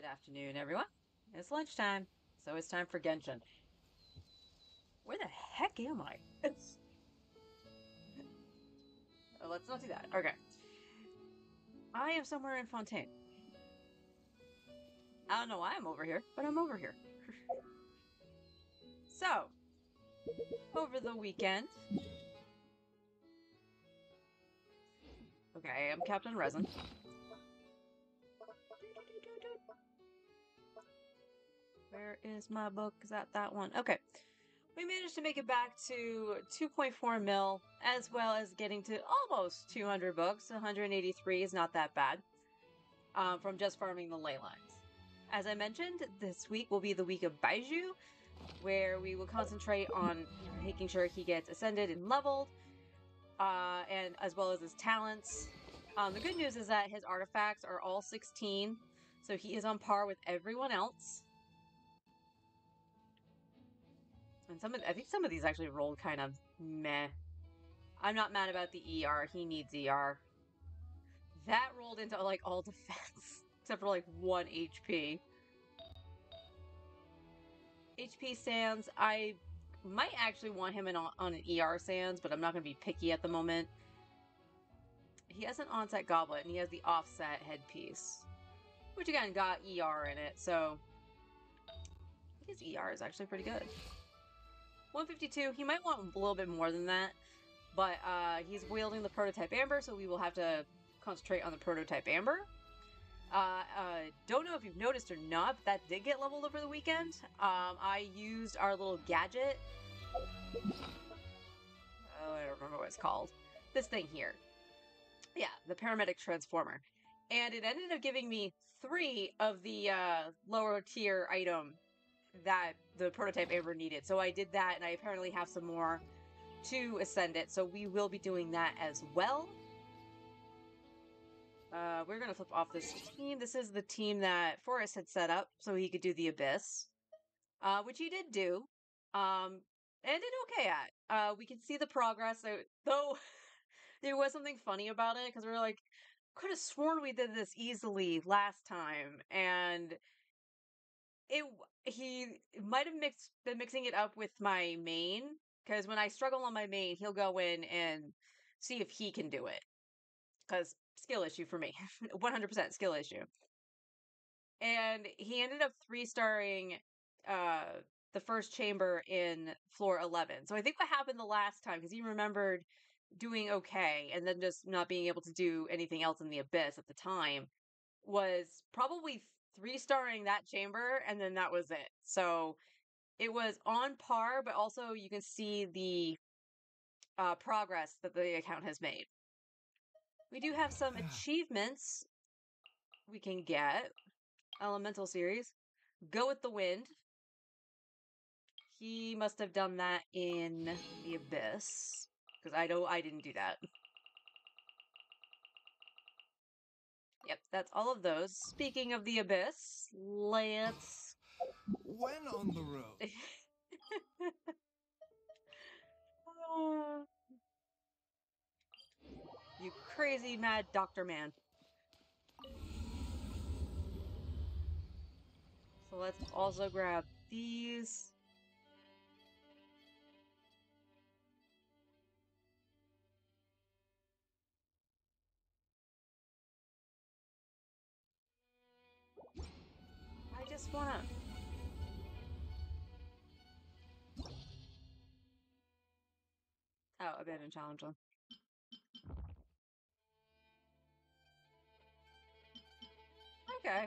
afternoon, everyone. It's lunchtime, so it's time for Genshin. Where the heck am I? Let's not do that. Okay. I am somewhere in Fontaine. I don't know why I'm over here, but I'm over here. So, over the weekend. Okay, I'm Captain Resin. Where is my book? Is that one? Okay. We managed to make it back to 2.4 mil, as well as getting to almost 200 books. 183 is not that bad from just farming the ley lines. As I mentioned, this week will be the week of Baiju, where we will concentrate on making sure he gets ascended and leveled, and as well as his talents. The good news is that his artifacts are all 16, so he is on par with everyone else. And I think some of these actually rolled kind of meh. I'm not mad about the ER. He needs ER. That rolled into like all defense, except for like 1 HP. HP Sands, I might actually want him on an ER Sands, but I'm not going to be picky at the moment. He has an onset goblet, and he has the offset headpiece, which again got ER in it, so his ER is actually pretty good. 152, he might want a little bit more than that, but he's wielding the prototype Amber, so we will have to concentrate on the prototype Amber. Don't know if you've noticed or not, but that did get leveled over the weekend. I used our little gadget. Oh, I don't remember what it's called. This thing here. Yeah, the paramedic transformer. And it ended up giving me 3 of the lower tier item that the prototype Amber needed. So I did that, and I apparently have some more to ascend it. So we will be doing that as well. We're going to flip off this team. This is the team that Forrest had set up so he could do the Abyss, which he did do, and did okay at. We can see the progress, though there was something funny about it, because we were like, could have sworn we did this easily last time, and he might have been mixing it up with my main, because when I struggle on my main, he'll go in and see if he can do it, because skill issue for me. 100% skill issue. And he ended up 3-starring the first chamber in floor 11. So I think what happened the last time, because he remembered doing okay and then just not being able to do anything else in the Abyss at the time, was probably 3-starring that chamber, and then that was it. So it was on par, but also you can see the progress that the account has made. We do have some achievements we can get. Elemental series. Go with the wind. He must have done that in the Abyss, because I didn't do that. Yep, that's all of those. Speaking of the Abyss, let's... When on the road? You crazy mad doctor man. So let's also grab these. I just wanna... Oh, abandoned challenge one. Okay.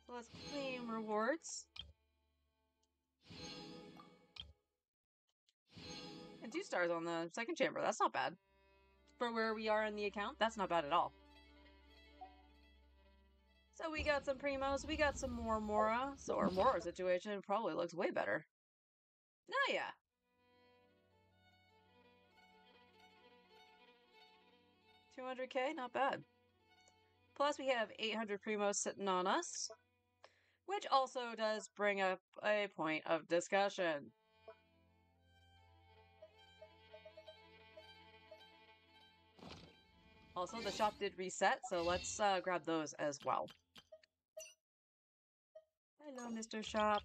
So let's claim rewards. And 2 stars on the second chamber. That's not bad. For where we are in the account, that's not bad at all. So we got some Primos, we got some more Mora. So our Mora situation probably looks way better. Oh yeah. $200K, not bad. Plus we have 800 Primos sitting on us, which also does bring up a point of discussion. Also, the shop did reset, so let's grab those as well. Hello, Mr. Shop.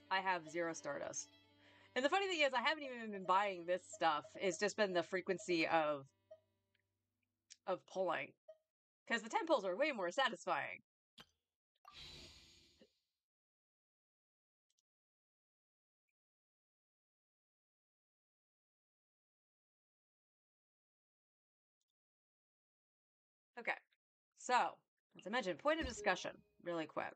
I have 0 Stardust. And the funny thing is, I haven't even been buying this stuff. It's just been the frequency of pulling. Because the 10 pulls are way more satisfying. Okay. So, as I mentioned, point of discussion, really quick.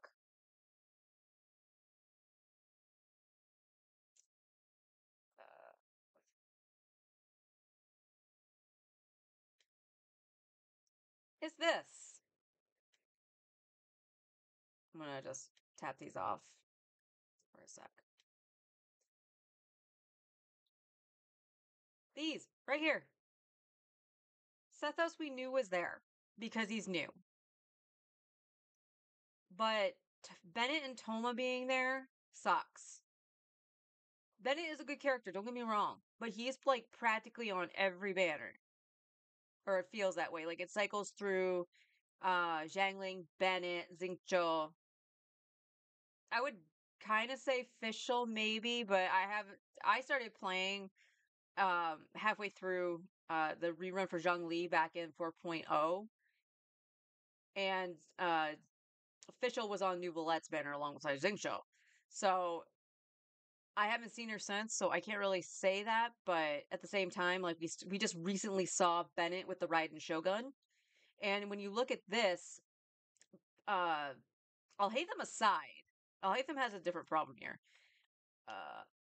Is this. I'm gonna just tap these off for a sec. These, right here. Sethos we knew was there because he's new. But Bennett and Toma being there sucks. Bennett is a good character, don't get me wrong, but he's like practically on every banner. Or it feels that way. Like it cycles through Zhangling, Bennett, Xingqiu. I would kind of say Fischl maybe, but I started playing halfway through the rerun for Zhongli back in 4.0, and Fischl was on New Villette's banner alongside Xingqiu. So I haven't seen her since, so I can't really say that. But at the same time, like we just recently saw Bennett with the Raiden Shogun, and when you look at this, uh, I'll hate them aside. I'll hate them has a different problem here.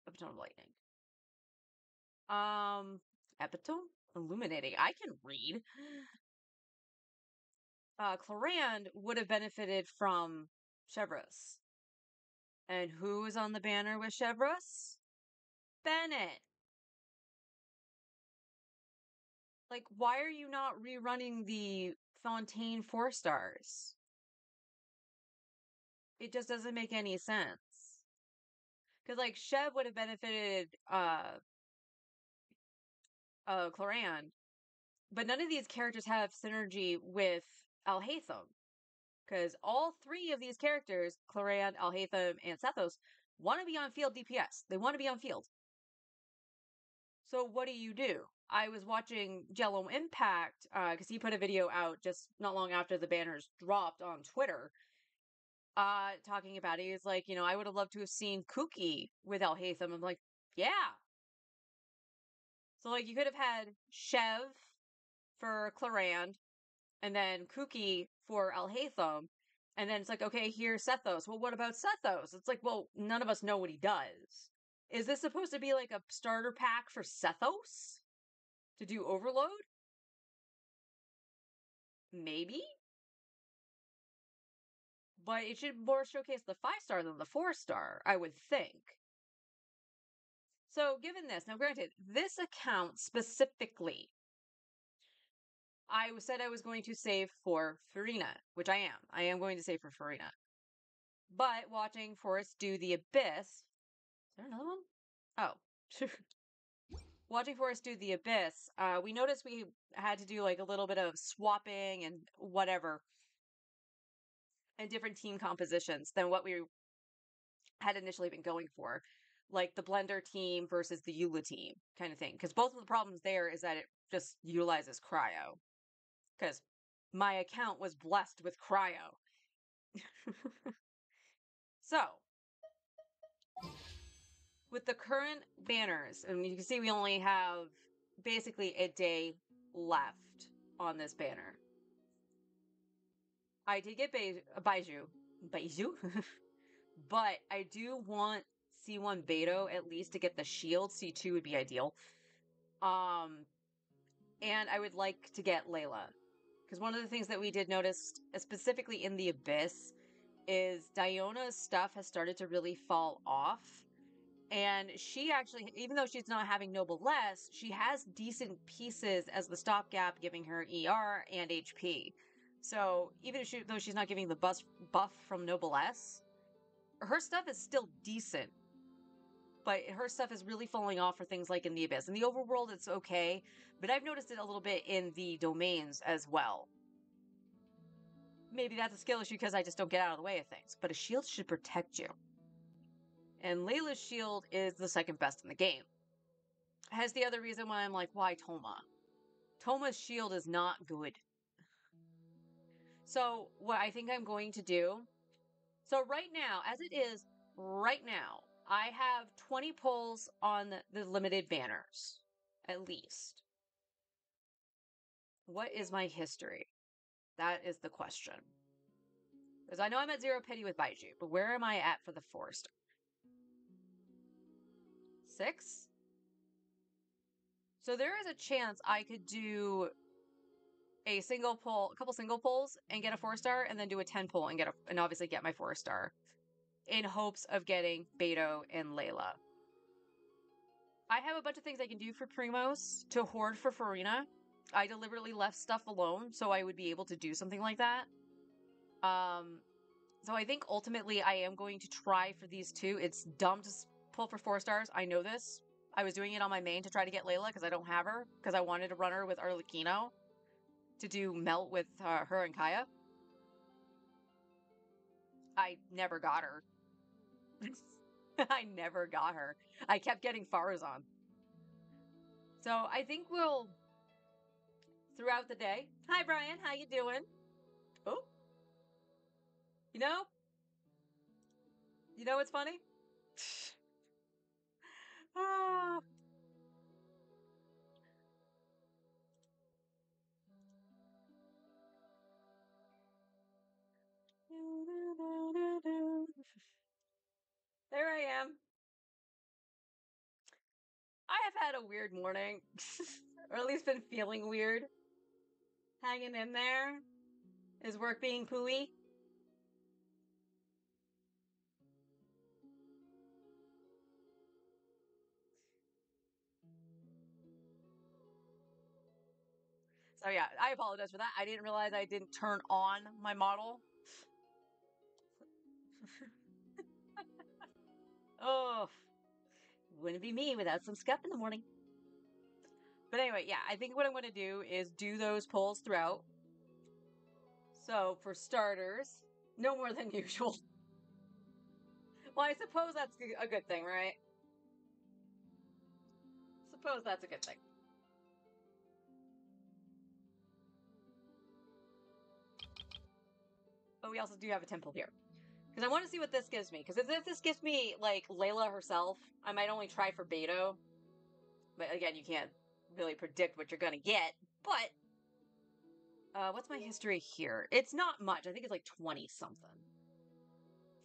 Epitome of Lightning. Epitome Illuminating. I can read. Clorand would have benefited from Chevreuse. And who is on the banner with Chevreuse? Bennett. Like, why are you not rerunning the Fontaine 4 stars? It just doesn't make any sense. Because, like, Chev would have benefited Clorand, but none of these characters have synergy with Alhaitham. Because all 3 of these characters, Clorand, Alhaitham, and Sethos, want to be on field DPS. They want to be on field. So what do? I was watching Jello Impact because he put a video out just not long after the banners dropped on Twitter, talking about it. He was like, I would have loved to have seen Kuki with Alhaitham. I'm like, yeah. So like you could have had Chev for Clorand, and then Kuki for Alhaitham, and then it's like, okay, here's Sethos. Well, what about Sethos? It's like, well, none of us know what he does. Is this supposed to be like a starter pack for Sethos? To do Overload? Maybe? But it should more showcase the 5-star than the 4-star, I would think. So, given this, now granted, this account specifically, I said I was going to save for Farina, which I am. I am going to save for Farina. But watching Forrest do the Abyss. Is there another one? Oh. Watching Forrest do the Abyss, we noticed we had to do like a little bit of swapping and whatever and different team compositions than what we had initially been going for, like the Blender team versus the Eula team kind of thing. Because both of the problems there is that it just utilizes cryo. Because my account was blessed with cryo. So, with the current banners, and you can see we only have basically a day left on this banner. I did get Baiju, but I do want C1 Beto at least to get the shield. C2 would be ideal. And I would like to get Layla. Because one of the things that we did notice, specifically in the Abyss, is Diona's stuff has started to really fall off. And she actually, even though she's not having Noblesse, she has decent pieces as the stopgap, giving her ER and HP. So even if though she's not giving the buff from Noblesse, her stuff is still decent. But her stuff is really falling off for things like in the Abyss. In the overworld, it's okay, but I've noticed it a little bit in the domains as well. maybe that's a skill issue because I just don't get out of the way of things. But a shield should protect you. And Layla's shield is the second best in the game. Has the other reason why I'm like, why Toma? Toma's shield is not good. So what I think I'm going to do, so right now, as it is right now, I have 20 pulls on the limited banners, at least. What is my history? That is the question. Because I know I'm at 0 pity with Baiju, but where am I at for the 4-star? 6? So there is a chance I could do a single pull, a couple single pulls and get a 4-star, and then do a 10 pull and and obviously get my 4-star in hopes of getting Beto and Layla. I have a bunch of things I can do for Primos to hoard for Farina. I deliberately left stuff alone so I would be able to do something like that. So I think ultimately I am going to try for these two. It's dumb to pull for 4-stars. I know this. I was doing it on my main to try to get Layla because I don't have her, because I wanted to run her with Arlecchino to do melt with her and Kaya. I never got her. I never got her. I kept getting Farazan. So I think we'll, throughout the day. Hi, Brian. How you doing? Oh, you know, what's funny? Ah. There I am. I have had a weird morning, or at least been feeling weird. Hanging in there. Is work being pooey? So yeah, I apologize for that. I didn't realize I didn't turn on my model. Oh, wouldn't be me without some scuff in the morning. But anyway, yeah, I think what I'm going to do is do those polls throughout. So for starters, no more than usual. Well, I suppose that's a good thing, right? Suppose that's a good thing. But we also do have a temple here. Because I want to see what this gives me. Because if this gives me, like, Layla herself, I might only try for Beto. But again, you can't really predict what you're going to get. But, what's my history here? It's not much. I think it's like 20-something.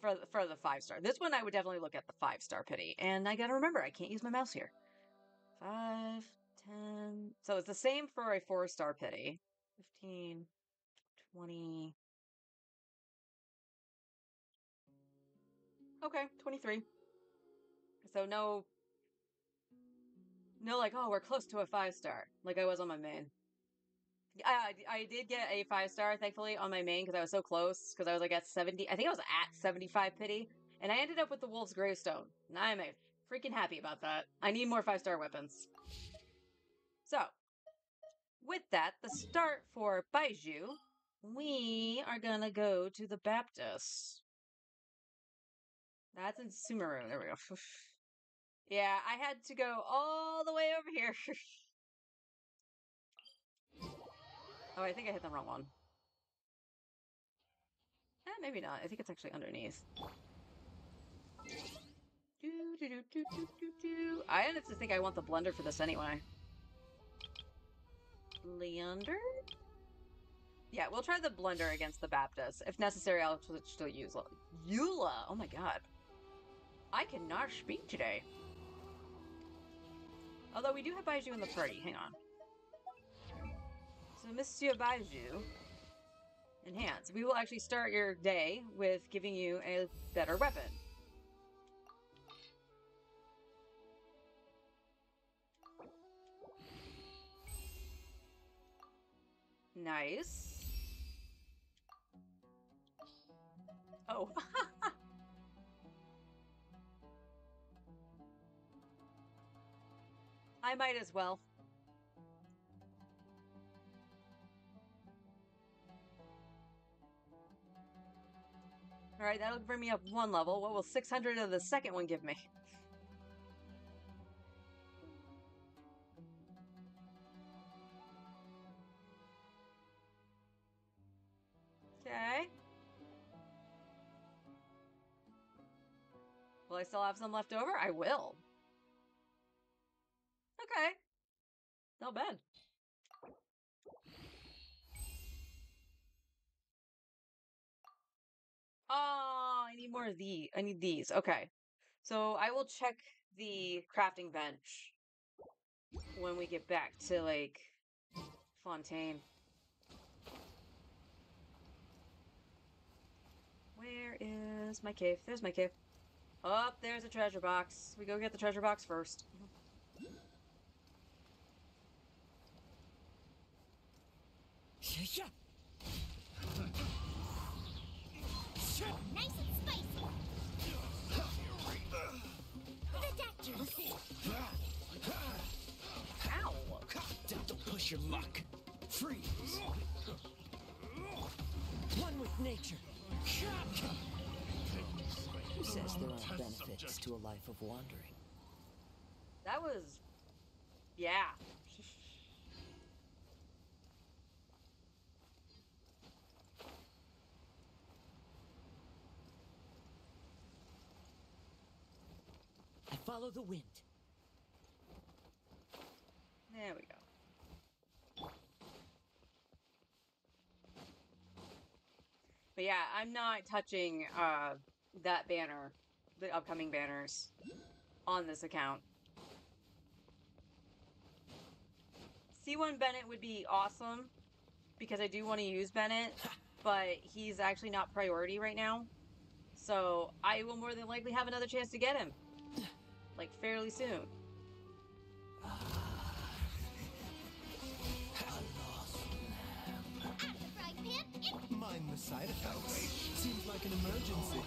For the 5-star. This one I would definitely look at the 5-star pity. And I gotta remember, I can't use my mouse here. 5, 10. So it's the same for a 4-star pity. 15, 20. Okay, 23. So no, like, oh, we're close to a 5-star, like I was on my main. I did get a 5-star, thankfully, on my main because I was so close. Because I was like at 70. I think I was at 75 pity, and I ended up with the Wolf's Gravestone. And I'm freaking happy about that. I need more 5-star weapons. So, with that, the start for Baiju, we are gonna go to the Baptist. That's in Sumeru. There we go. Yeah, I had to go all the way over here. Oh, I think I hit the wrong one. Maybe not. I think it's actually underneath. I honestly think I want the blender for this anyway. Leander? Yeah, we'll try the blender against the Baptist. If necessary, I'll still use Eula. Oh my god. I cannot speak today. Although we do have Baiju in the party. Hang on. So, Monsieur Baiju, enhance. We will actually start your day with giving you a better weapon. Nice. Oh. I might as well. Alright, that'll bring me up one level. What will 600 of the second one give me? Okay. Will I still have some left over? I will. Okay. Not bad. Oh, I need more of these. I need these. Okay. So I will check the crafting bench when we get back to, like, Fontaine. Where is my cave? There's my cave. Oh, there's a treasure box. We go get the treasure box first. Nice and spicy. Ow! Don't push your luck. Freeze. One with nature. Who says there aren't benefits to a life of wandering? That was... yeah. I follow the wind. There we go. But yeah, I'm not touching that banner, the upcoming banners, on this account. C1 Bennett would be awesome, because I do want to use Bennett, but he's actually not priority right now. So I will more than likely have another chance to get him, like, fairly soon. Mind the side effects. Seems like an emergency.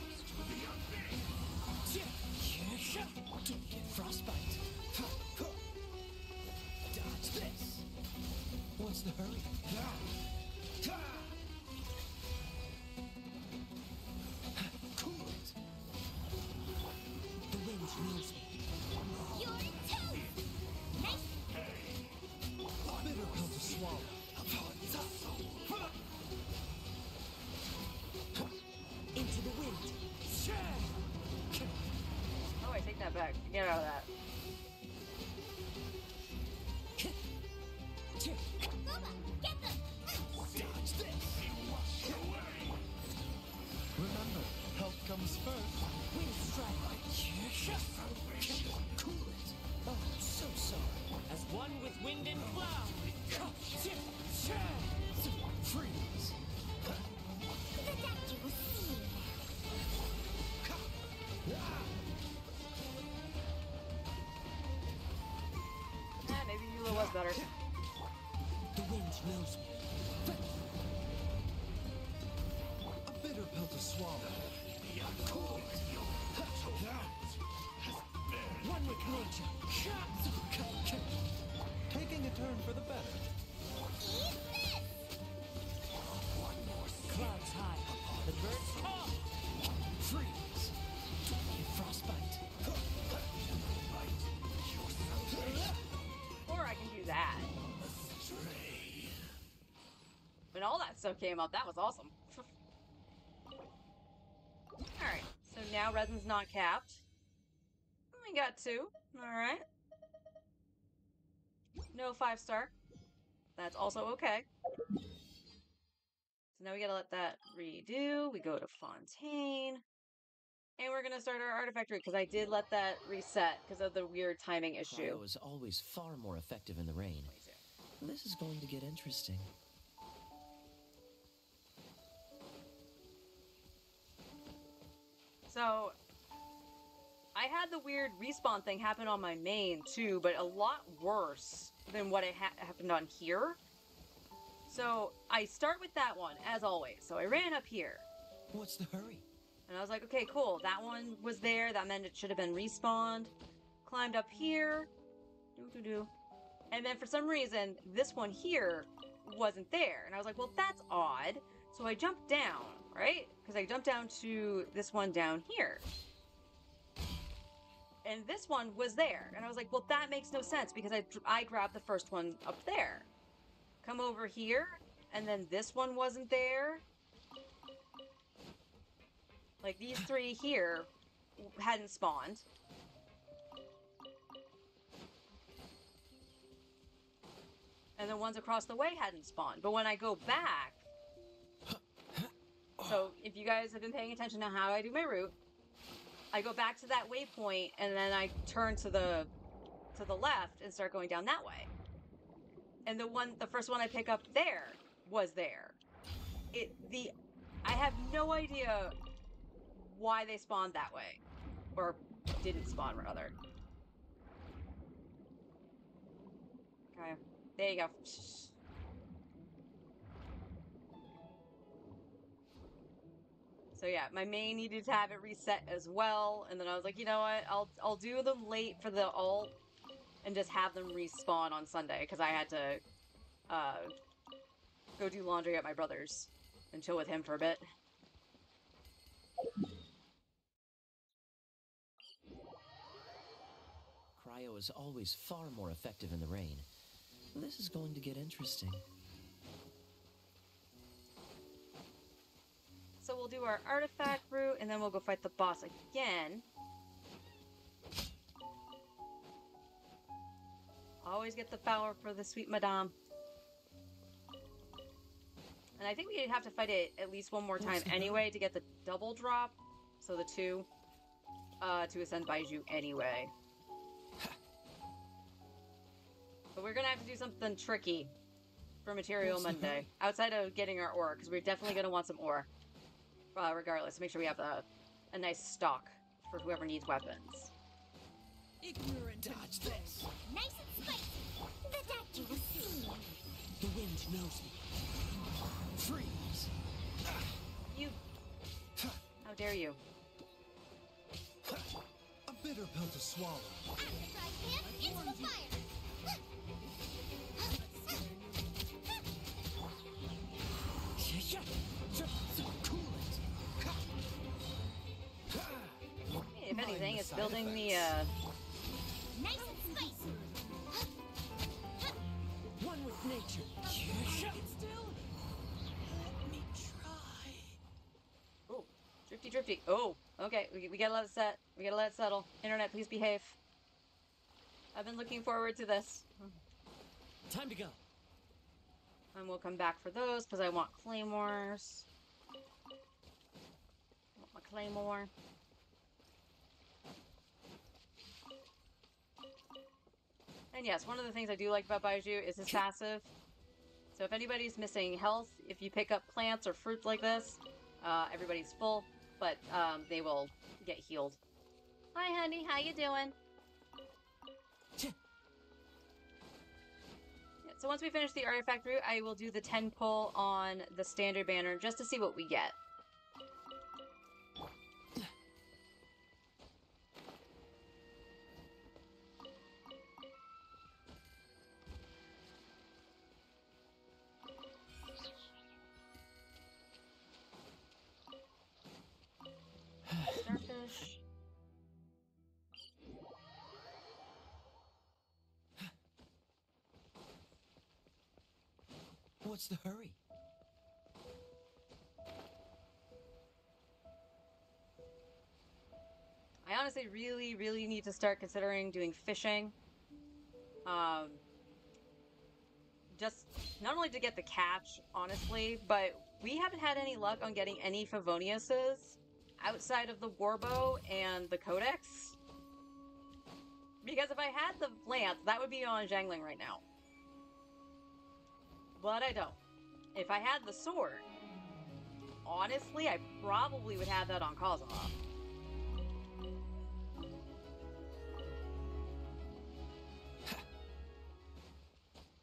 Don't get frostbite. Dodge this. What's the hurry? Cool it. The wind knows me. You're toast. Nice. Bitter pill to swallow. Into the wind. Oh, I take that back. Get out of that. Booba, get them. Dodge this. Remember, health comes first. Wind strike. Cool it. Oh, so sorry. As one with wind and cloud. Freeze. The doctor will see. Maybe Eula was better. The wind knows me. A bitter pill to swallow. Cool it. One with nature. Taking a turn for the better. Eat this. Clouds high. The birds call. Freeze. Frostbite. Or I can do that. When all that stuff came up, that was awesome. Alright, so now resin's not capped. We got 2. Alright. No 5-star. That's also okay. So now we gotta let that redo. We go to Fontaine. And we're gonna start our artifactory, because I did let that reset because of the weird timing issue. Cryo is always far more effective in the rain. This is going to get interesting. So, I had the weird respawn thing happen on my main too, but a lot worse than what it happened on here. So, I start with that one, as always. So I ran up here. What's the hurry? And I was like, okay, cool. That one was there. That meant it should have been respawned. Climbed up here. Doo-doo-doo. And then for some reason, this one here wasn't there. And I was like, well, that's odd. So I jumped down. right? Because I jumped down to this one down here. And this one was there. And I was like, well, that makes no sense because I grabbed the first one up there. Come over here, and then this one wasn't there. Like, these three here hadn't spawned. And the ones across the way hadn't spawned. But when I go back... So, if you guys have been paying attention to how I do my route, I go back to that waypoint, and then I turn to the left and start going down that way. And the first one I pick up there was there. I have no idea why they spawned that way. Or didn't spawn, rather. Okay. There you go. So yeah, my main needed to have it reset as well, and then I was like, you know what, I'll do them late for the alt, and just have them respawn on Sunday, because I had to, go do laundry at my brother's, and chill with him for a bit. Cryo is always far more effective in the rain. This is going to get interesting. So we'll do our artifact route, and then we'll go fight the boss again. Always get the power for the sweet madame. And I think we have to fight it at least one more time anyway to get the double drop. So the 2 to ascend Baiju anyway. But we're gonna have to do something tricky for Material Monday. Outside of getting our ore, because we're definitely gonna want some ore. Regardless, make sure we have a nice stock for whoever needs weapons. Ignorant. Dodge this. Nice and spicy. The doctor will see. The wind knows me. Freeze. You... How dare you? A bitter pill to swallow. Out of the frying pan, into the fire. If anything, it's building the, Nice and spicy. One with nature. Hold it still. Let me try. Oh, drifty. Oh, okay, we gotta let it set. We gotta let it settle. Internet, please behave. I've been looking forward to this. Time to go. And we'll come back for those, because I want claymores. I want my claymore. And yes, one of the things I do like about Baiju is his passive. So if anybody's missing health, if you pick up plants or fruits like this, everybody's full, but they will get healed. Hi, honey. How you doing? Yeah, so once we finish the artifact route, I will do the 10 pull on the standard banner just to see what we get. Starfish. What's the hurry? I honestly really need to start considering doing fishing. Just not only to get the catch, honestly, but we haven't had any luck on getting any Favoniuses outside of the Warbow and the Codex. Because if I had the lance, that would be on Zhangling right now. But I don't. If I had the sword, honestly, I probably would have that on Kazuma.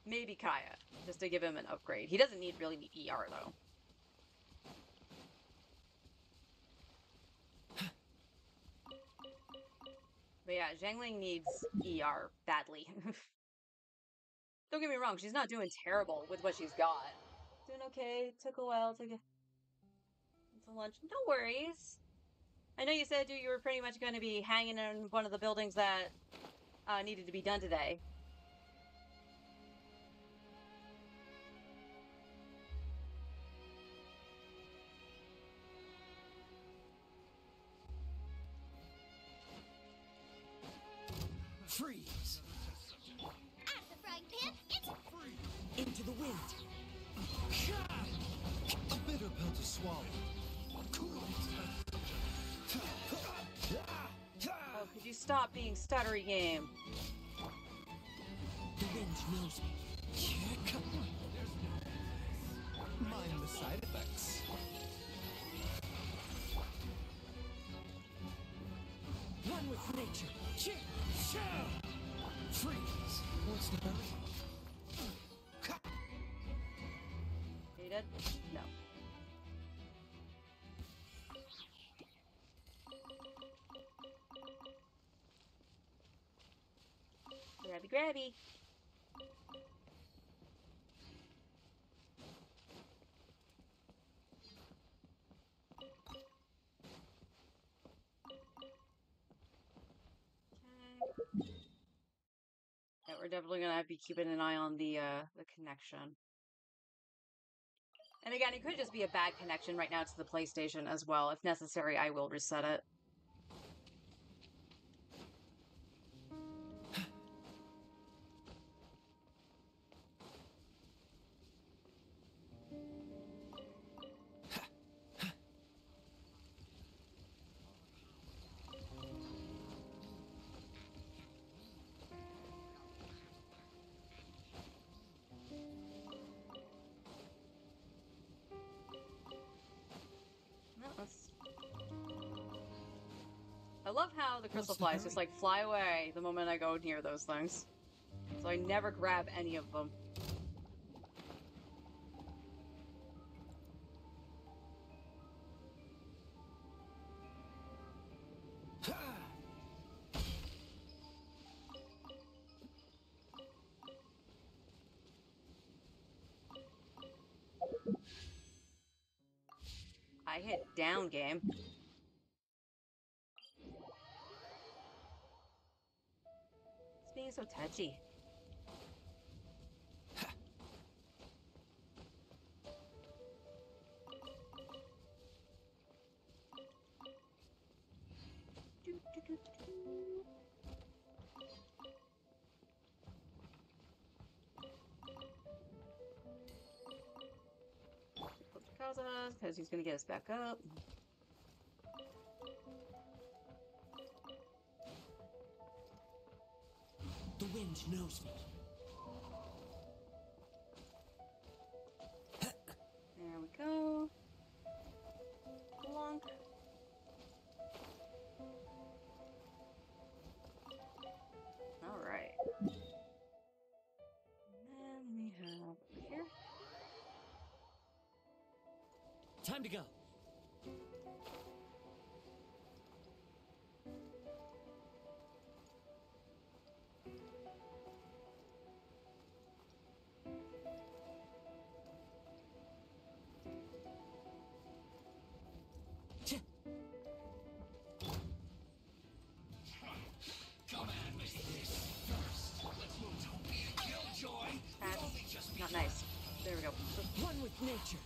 Maybe Kaya, just to give him an upgrade. He doesn't really need ER, though. But yeah, Zhangling needs ER badly. Don't get me wrong, she's not doing terrible with what she's got. Doing okay. It took a while to get... some lunch. No worries. I know you said you were pretty much going to be hanging in one of the buildings that needed to be done today. Freeze! Out of the frying pan, Into the wind! A bitter pill to swallow. Oh, could you stop being stuttery game? The wind knows me. Mind the side effects. One with nature. Freeze! What's the hurry? Are you dead? No. Grabby, grabby. Okay. Yeah, we're definitely gonna have to be keeping an eye on the connection. And again, it could just be a bad connection right now to the PlayStation as well. If necessary, I will reset it. No, I love how the crystal flies just like fly away the moment I go near those things. So I never grab any of them. I hit down game. It's being so touchy. Because he's gonna get us back up. The wind knows me. There we go. Plonk. Alright. And then we have over here. Time to go. That's not nice. There we go. One with nature.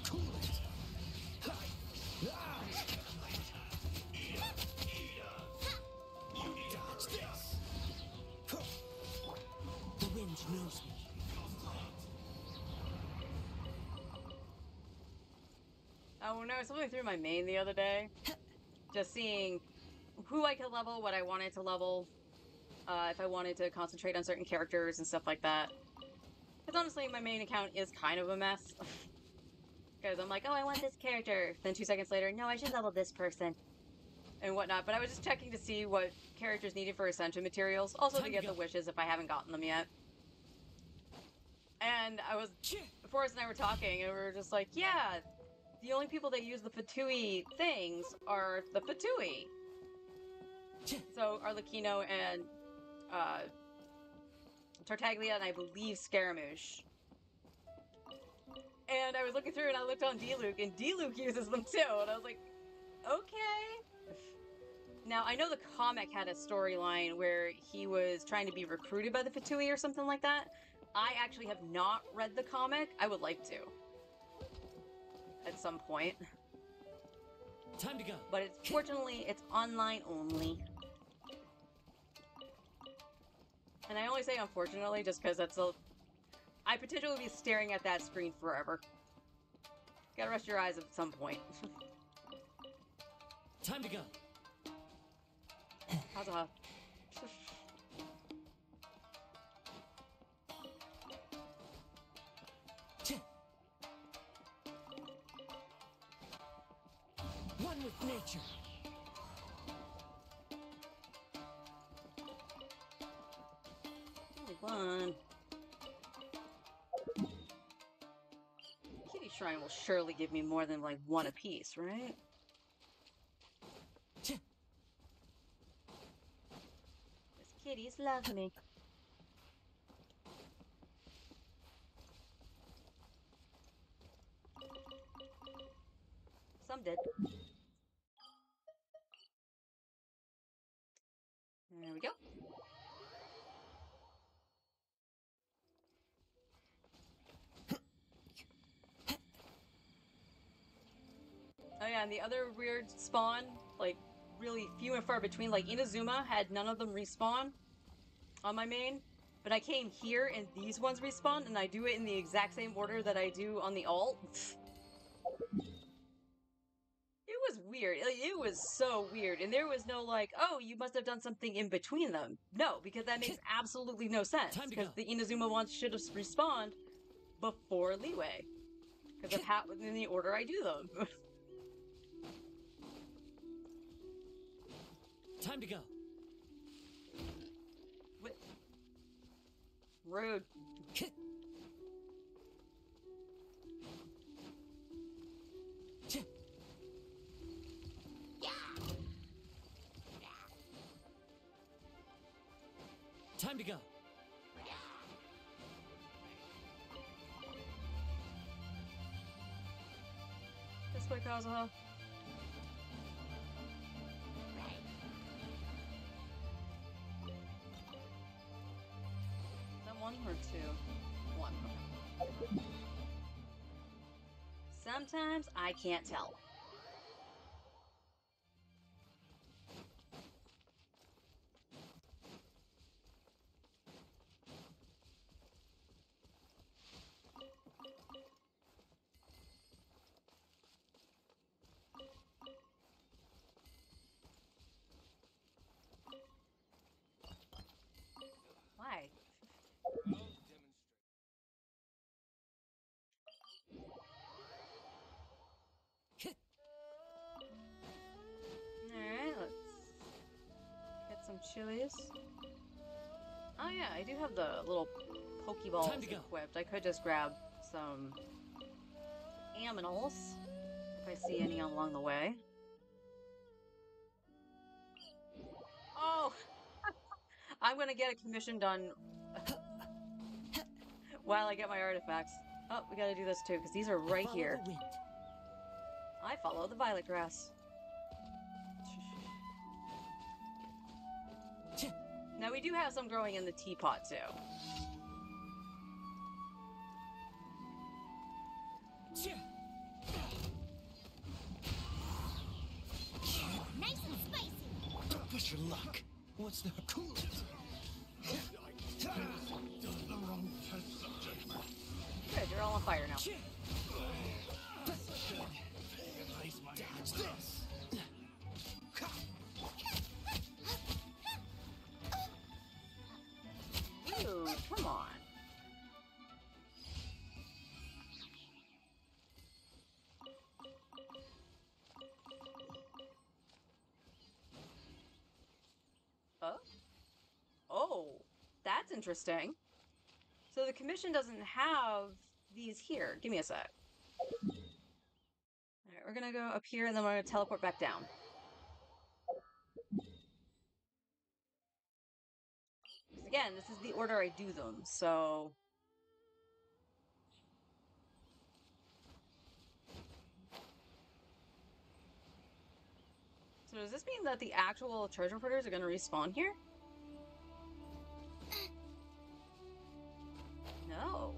Cool it. Dodge this. The wind knows me. When I was looking through my main the other day, just seeing who I could level, what I wanted to level, if I wanted to concentrate on certain characters and stuff like that. Because honestly, my main account is kind of a mess. Because I'm like, oh, I want this character. Then 2 seconds later, no, I should level this person. And whatnot. But I was just checking to see what characters needed for Ascension materials. Also to get the wishes if I haven't gotten them yet. And Forrest and I were talking, and we were just like, yeah, the only people that use the Fatui things are the Fatui. So Arlecchino and Tartaglia and I believe Scaramouche. And I was looking through and I looked on D-Luke, and D-Luke uses them too. And I was like, okay. Now, I know the comic had a storyline where he was trying to be recruited by the Fatui or something like that. I actually have not read the comic. I would like to. At some point. Time to go. But it's fortunately, it's online only. And I only say unfortunately just because that's a... I potentially be staring at that screen forever. Gotta rest your eyes at some point. Time to go. Kazuha. One with nature. Only one. Kitty Shrine will surely give me more than like one apiece, right? These kitties love me. Some did. There we go. Oh yeah, and the other weird spawn, like, really few and far between, like, Inazuma had none of them respawn on my main, but I came here and these ones respawn, and I do it in the exact same order that I do on the alt. It was weird. It was so weird, and there was no, like, oh, you must have done something in between them. No, because that makes absolutely no sense, because the Inazuma ones should have respawned before Leeway, because of how, in the order I do them. Time to go. Rude. Time to go. This way, Kazuha. Is that one or two? One. Okay. Sometimes I can't tell. Why? Alright, let's get some chilies. Oh yeah, I do have the little Pokeballs equipped. I could just grab some aminals if I see any along the way. Oh! I'm gonna get a commission done while I get my artifacts. Oh, we gotta do this too, because these are right here. I follow the violet grass. Now, we do have some growing in the teapot, too. Nice and spicy. Don't push your luck. What's the cool? Good, you're all on fire now. Dodge this. Ooh, come on. Oh? Oh, that's interesting. So the commission doesn't have these here. Give me a sec. Alright, we're gonna go up here and then we're gonna teleport back down. Again, this is the order I do them, so... So does this mean that the actual treasure hoarders are going to respawn here? No.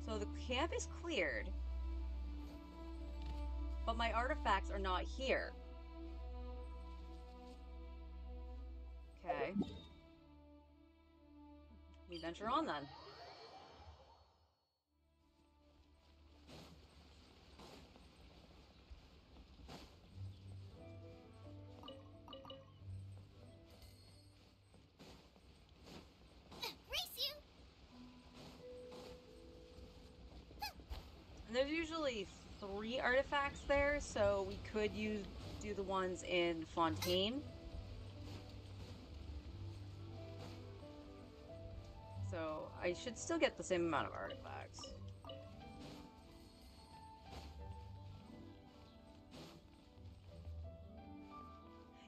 So the camp is cleared. But my artifacts are not here. Okay. We venture on then. Race you! And there's usually 3 artifacts there, so we could do the ones in Fontaine. So I should still get the same amount of artifacts.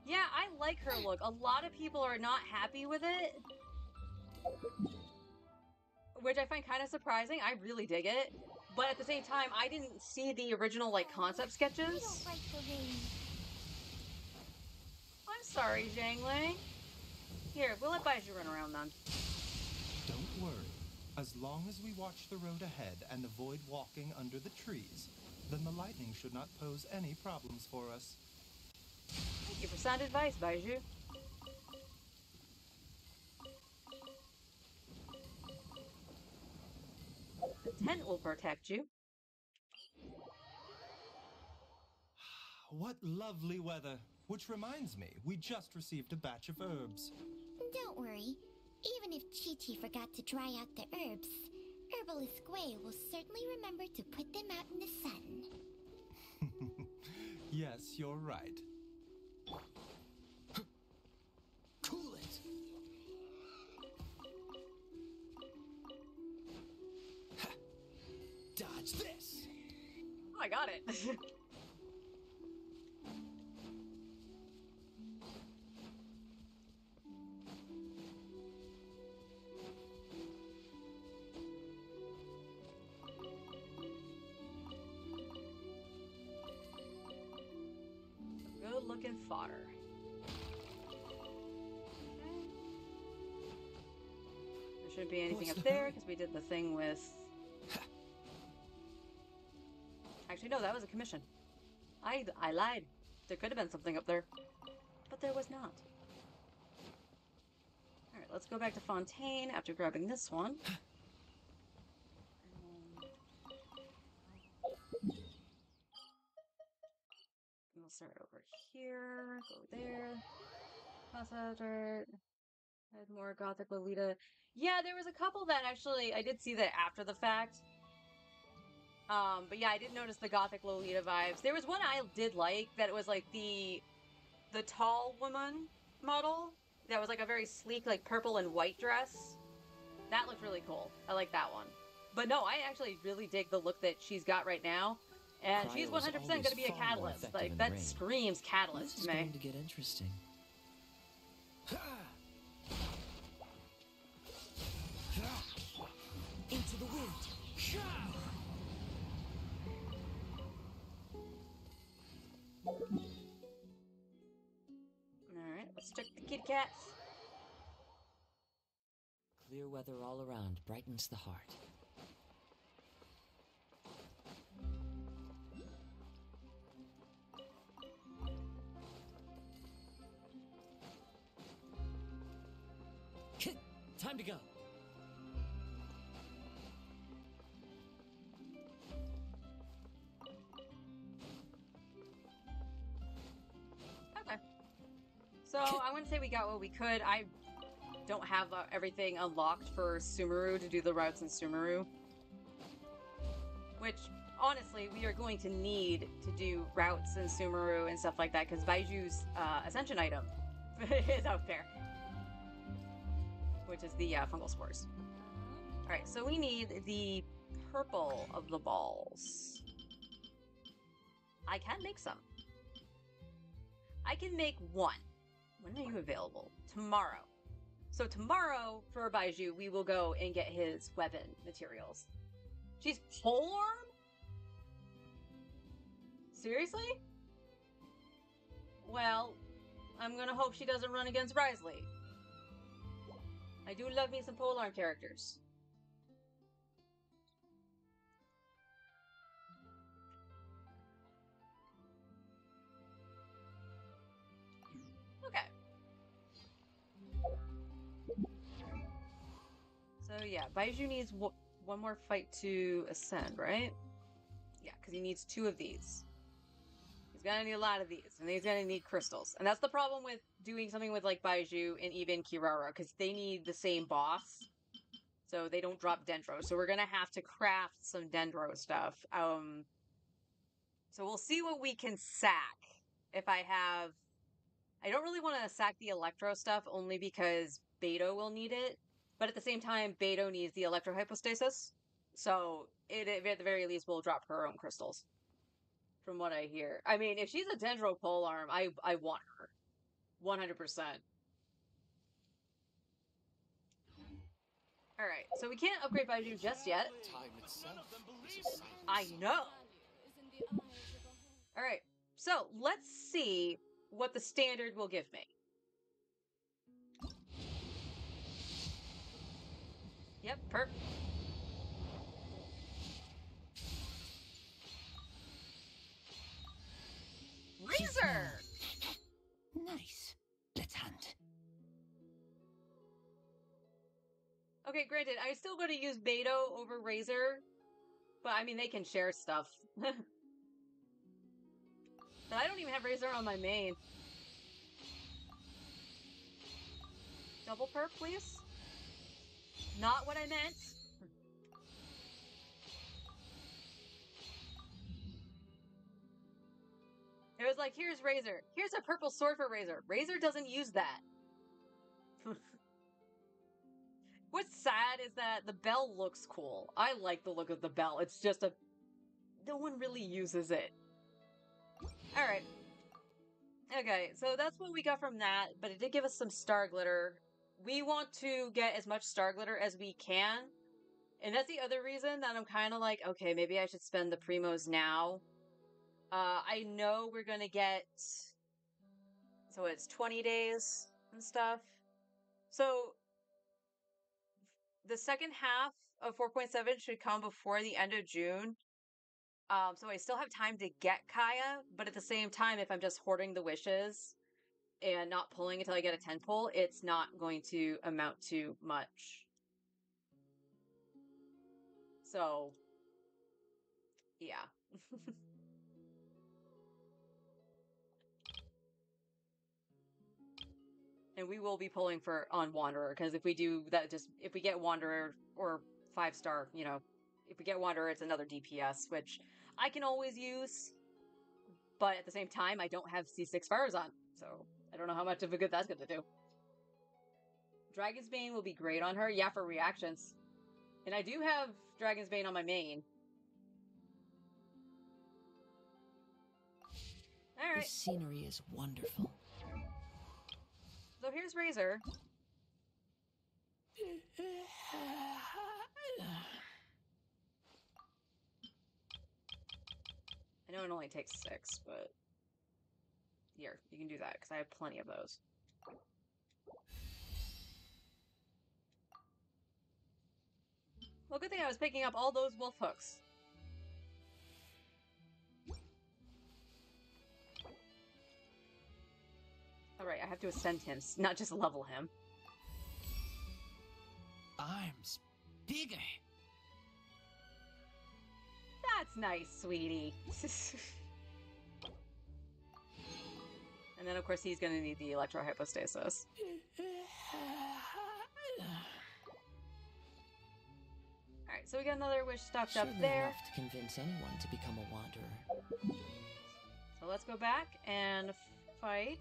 Yeah, I like her look. A lot of people are not happy with it, which I find kind of surprising. I really dig it. But at the same time, I didn't see the original, like, concept We don't sketches. like the rain. I'm sorry, Zhangling. Here, we'll let Baizhu run around then. Don't worry. As long as we watch the road ahead and avoid walking under the trees, then the lightning should not pose any problems for us. Thank you for sound advice, Baizhu. The tent will protect you. What lovely weather. Which reminds me, we just received a batch of herbs. Don't worry. Even if Chi-Chi forgot to dry out the herbs, Herbalist Gui will certainly remember to put them out in the sun. Yes, you're right. Cool it! Ha. Dodge this! Oh, I got it. Good looking fodder. There shouldn't be anything What's up the there hurry? because we did the thing with. Actually, no, that was a commission. I lied. There could have been something up there, but there was not. All right, let's go back to Fontaine after grabbing this one. We'll start over here, go there. Concept art. Add more Gothic Lolita. Yeah, there was a couple that actually I did see that after the fact. But yeah, I did notice the Gothic Lolita vibes. There was one I did like that it was like the tall woman model that was like a very sleek, like purple and white dress. That looked really cool. I like that one. But no, I actually really dig the look that she's got right now. And she's Cryo is 100% going always to be a far more catalyst. effective Like, in the that rain. screams catalyst This to is me. going to get interesting. Into the wind. Alright, let's check the kitty cats. Clear weather all around brightens the heart. Time to go. Okay. So, I wouldn't say we got what we could. I don't have everything unlocked for Sumeru to do the routes in Sumeru. Which, honestly, we are going to need to do routes in Sumeru and stuff like that, because Baiju's Ascension item is out there. Which is the fungal spores. Alright, so we need the purple of the balls. I can make some. I can make one. When are you available? Tomorrow. So tomorrow, for Baiju, we will go and get his weapon materials. She's polearm? Seriously? Well, I'm gonna hope she doesn't run against Risley. I do love me some polearm characters. Okay. So yeah, Baiju needs one more fight to ascend, right? Yeah, because he needs 2 of these. He's gonna need a lot of these, and he's gonna need crystals. And that's the problem with doing something with like Baiju and even Kirara, because they need the same boss. So they don't drop Dendro. So we're gonna have to craft some Dendro stuff. So we'll see what we can sack. If I don't really want to sack the Electro stuff only because Beto will need it. But at the same time, Beto needs the Electro Hypostasis. So it at the very least will drop her own crystals. From what I hear. I mean, if she's a Dendro polearm, I want her. 100%. Alright, so we can't upgrade Baiju just yet. Time itself is a sight. I know! Alright, so let's see what the standard will give me. Yep, perp. Razor! Nice. Let's hunt. Okay, granted, I'm still going to use Beto over Razor, but I mean, they can share stuff. But I don't even have Razor on my main. Double perp, please? Not what I meant. It was like, here's Razor. Here's a purple sword for Razor. Razor doesn't use that. What's sad is that the bell looks cool. I like the look of the bell. It's just no one really uses it. Alright. Okay, so that's what we got from that, but it did give us some star glitter. We want to get as much star glitter as we can. And that's the other reason that I'm kind of like, okay, maybe I should spend the primos now. I know we're gonna get... So it's 20 days and stuff. So the second half of 4.7 should come before the end of June. So I still have time to get Kaya, but at the same time, if I'm just hoarding the wishes and not pulling until I get a 10 pull, it's not going to amount to much. So, yeah. And we will be pulling on Wanderer, because if we do that, if we get Wanderer or 5-star, if we get Wanderer, it's another DPS, which I can always use. But at the same time, I don't have C6 Farazan, so I don't know how much of a good that's going to do. Dragon's Bane will be great on her. Yeah, for reactions. And I do have Dragon's Bane on my main. Alright. This scenery is wonderful. So here's Razor. I know it only takes 6, but... Here, you can do that, because I have plenty of those. Well, good thing I was picking up all those wolf hooks. Alright, I have to ascend him, not just level him. Arms bigger. That's nice, sweetie. And then, of course, he's gonna need the Electro Hypostasis. Alright, so we got another wish stocked up there. Enough to convince anyone to become a wanderer. So let's go back and fight.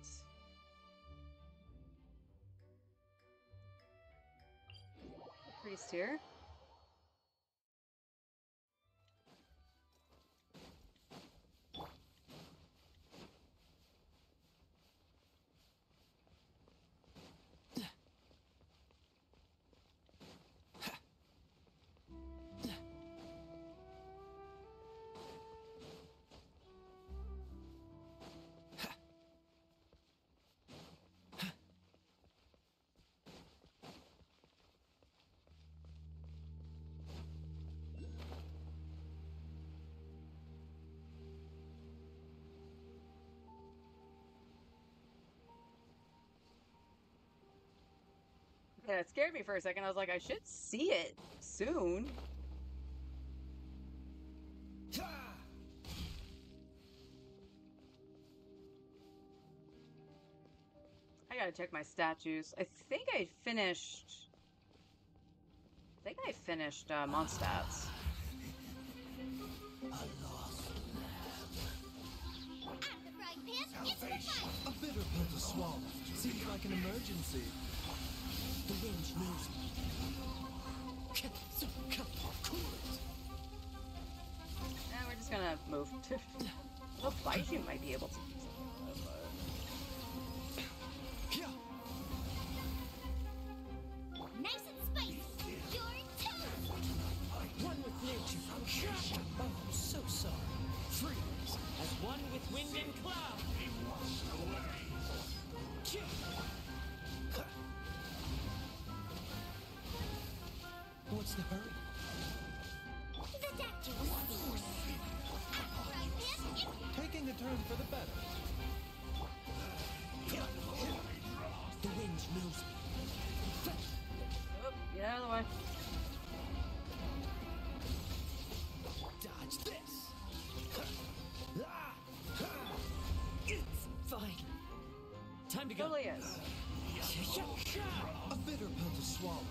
The priest here. Yeah, it scared me for a second. I was like, I should see it soon. I gotta check my statues. I think I finished Mondstadt's. A lost At the frying pan, it's the fire! A bitter pill to swallow. Seems like an emergency. The wind knows me. Cool it. Yeah, we're just gonna move. Well, Baiju might be able to. Nice and spicy! Your toast! One with nature. Oh, I'm so sorry. Freeze. As one with wind and cloud. What's the hurry? The doctor will see. At the frying pan, it's Taking a turn for the better. The wind knows me. Oh, get out of the way. Dodge this. It's fine. Time to go. Totally is. A bitter pill to swallow.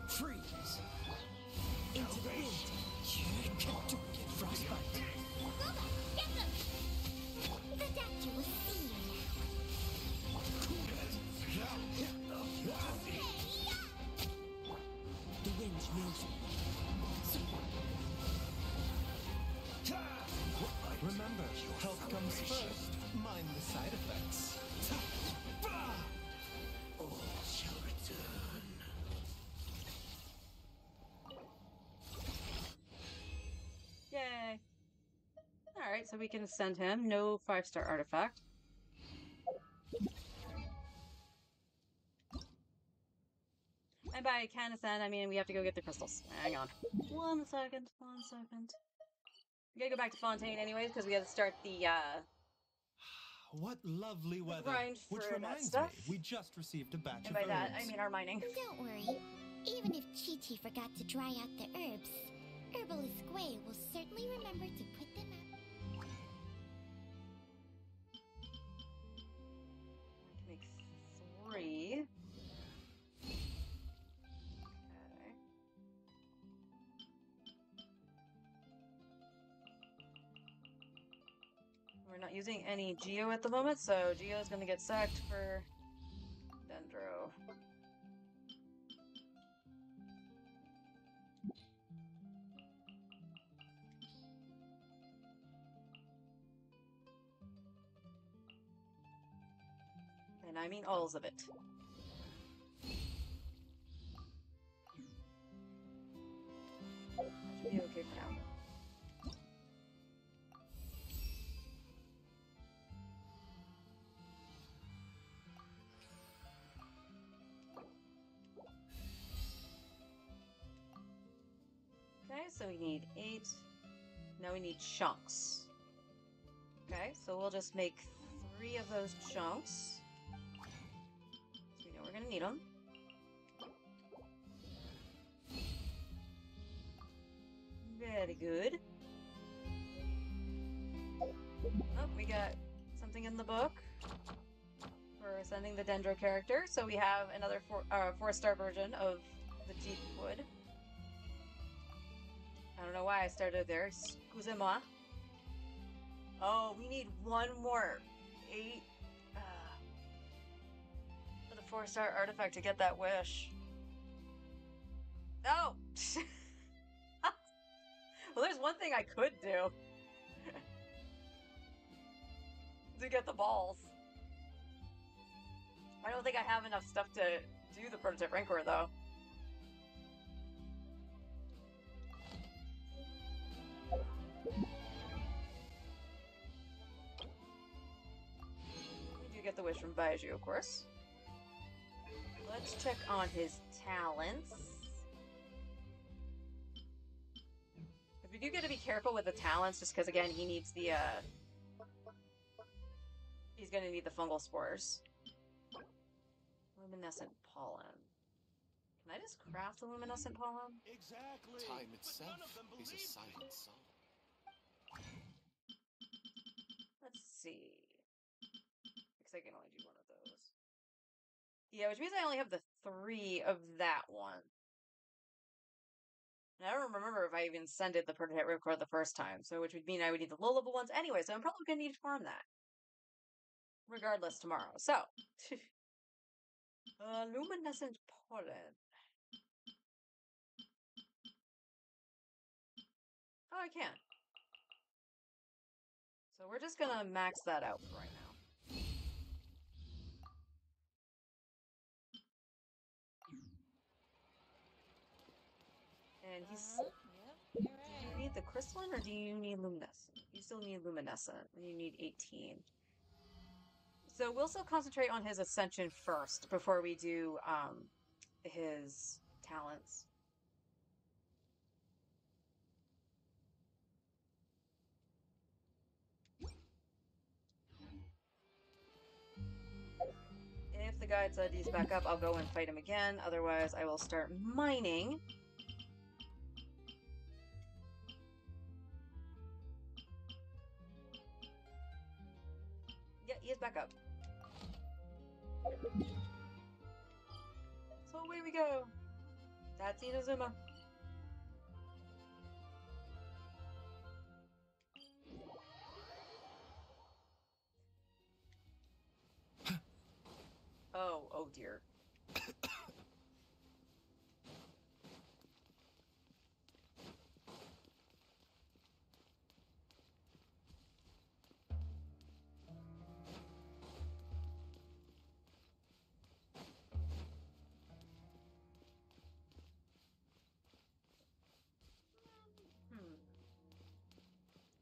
Freeze. Into the wind. Don't get frostbite. Boba, get them! The doctor will see. The wind knows me. Remember, health comes first. Mind the side effects. All shall return. Yay. Alright, so we can send him. No 5-star artifact. And by can ascend, I mean we have to go get the crystals. Hang on. 1 second. We gotta go back to Fontaine anyways, because we gotta start the, What lovely weather. grind Which for that reminds me, stuff. we just received a batch And of by that, herbs. I mean our mining. Don't worry. Even if Chi-Chi forgot to dry out the herbs, Herbalist Gui will certainly remember to put them out. I can make 3. Okay. We're not using any Geo at the moment, so Geo is going to get sacked for Dendro. And I mean alls of it. That should be okay for now. Okay, so we need 8. Now we need chunks. Okay, so we'll just make 3 of those chunks. So we know we're gonna need them. Very good. Oh, we got something in the book for sending the Dendro character. So we have another 4-star version of the Deep Wood. I don't know why I started there. Excusez-moi. Oh, we need 1 more 8 for the 4-star artifact to get that wish. No! Well, there's one thing I could do. To get the balls. I don't think I have enough stuff to do the prototype Rancor, though. We do get the wish from Baiju, of course. Let's check on his talents. We do got to be careful with the talents, just because, again, he needs the, gonna need the fungal spores. Luminescent pollen. Can I just craft the luminescent pollen? Exactly. Time itself is a silent song. Let's see. Because I can only do one of those. Yeah, which means I only have the 3 of that one. And I don't remember if I even sended the prototype record the first time, so which would mean I would need the low-level ones anyway, so I'm probably going to need to farm that. Regardless, tomorrow. So, luminescent pollen. Oh, I can. So we're just gonna max that out for right now. And he's... Do you need the crystalline or do you need luminescent? You still need luminescent. You need 18. So we'll still concentrate on his ascension first before we do his talents. If the guide said he's back up, I'll go and fight him again. Otherwise, I will start mining. Yeah, he is back up. So away we go. That's Inazuma. Oh dear.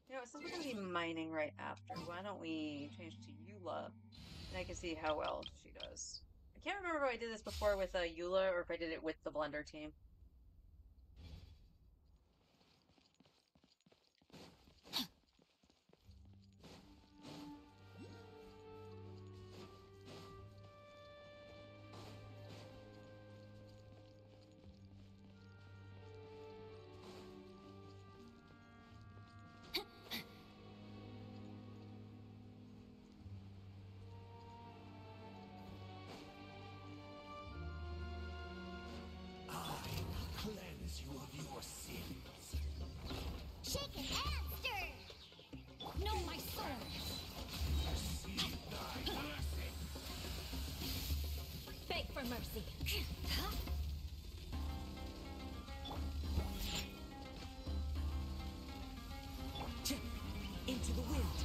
You know, since we're going to be mining right after, why don't we change to Eula? And I can see how well she does. I can't remember if I did this before with Eula or if I did it with the Blender team. Cleanse you of your sins. Shaken and stirred. Know my sword. Receive thy blessing. Beg for mercy. Into the wind.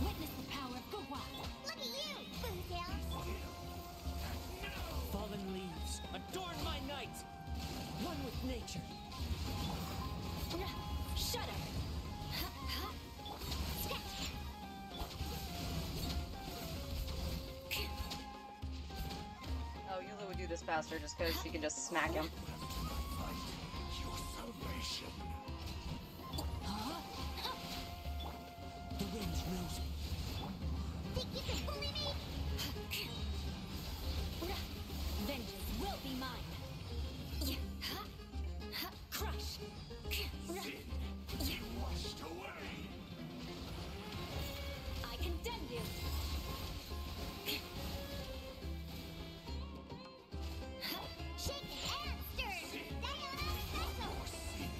Witness the power of Gugwa. Look at you, Boozle. Fallen leaves, adorn my night. One with nature. Shudder. Oh, Eula would do this faster just because she can just smack him. Your salvation. The wind knows me. Think you can bully me? Vengeance will be mine. Crush. Sin washed away. I condemn you. Shaken and stirred.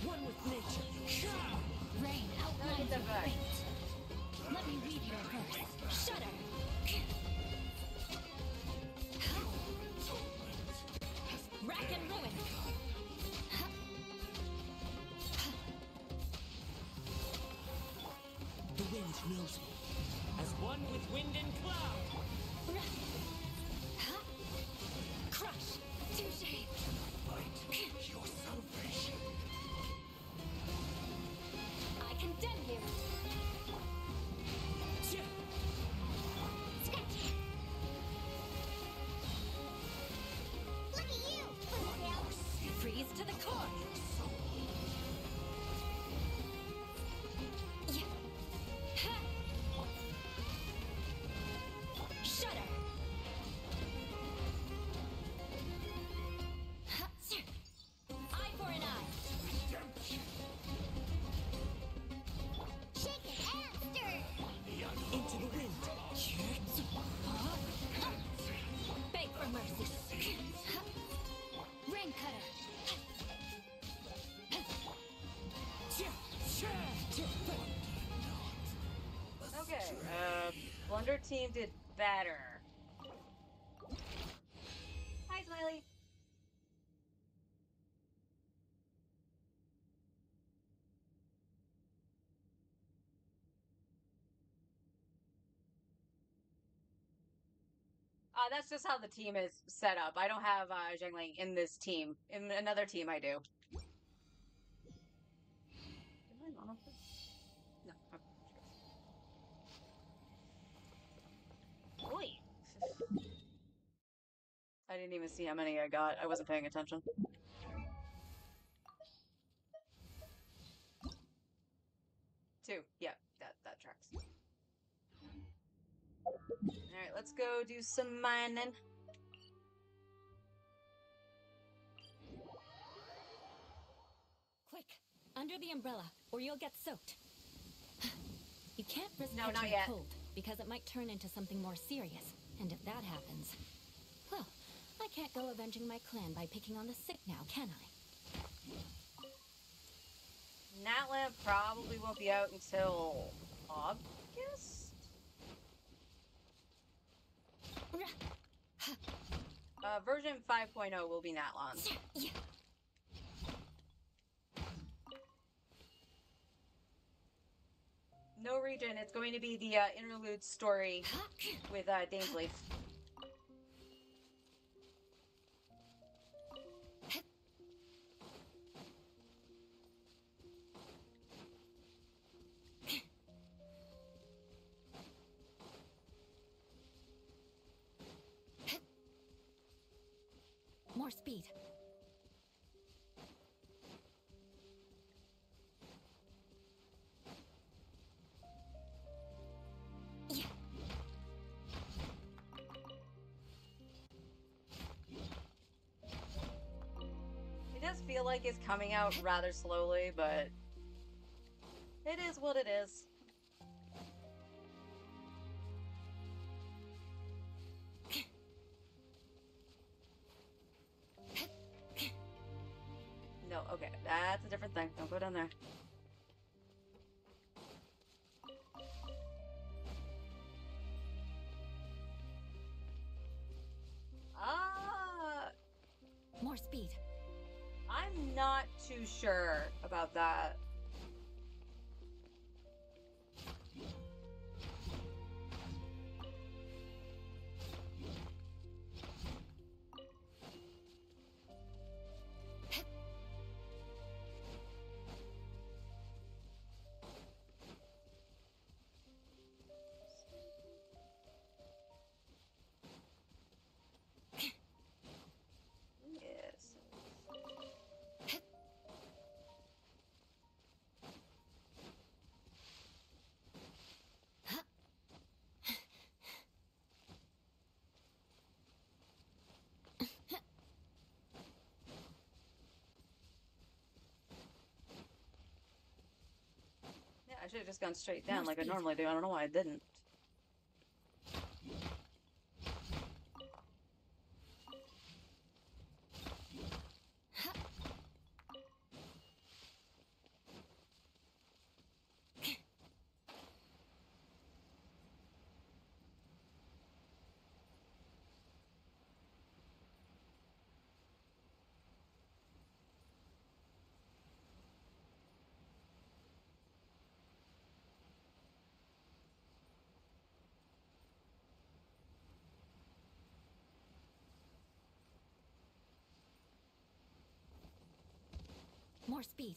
One with nature. Rain outlines them your back. fate. Let me read your verse. Shudder. Rack and ruin. The wind knows me. As one with wind and cloud. Crush. Touche. Fight your salvation. I condemn you. Sketch. Look at you, Boozle. Freeze to the core. Blunder team did better. Hi, Smiley. That's just how the team is set up. I don't have Zhengling in this team. In another team, I do. Did I mono this? No. Okay. Boy. I didn't even see how many I got. I wasn't paying attention. Two. Yeah, that tracks. Alright, let's go do some mining. Quick, under the umbrella, or you'll get soaked. You can't risk No, not catching yet. a cold, because it might turn into something more serious. And if that happens, well, I can't go avenging my clan by picking on the sick now, can I? Natland probably won't be out until August? Version 5.0 will be Natlan. No region, it's going to be the interlude story with Dainsleif. More speed. It does feel like it's coming out rather slowly, but it is what it is. No, okay, that's a different thing. Don't go down there. More speed. I'm not too sure about that. Yes. Yeah, I should have just gone straight down like I normally do. I don't know why I didn't. More speed.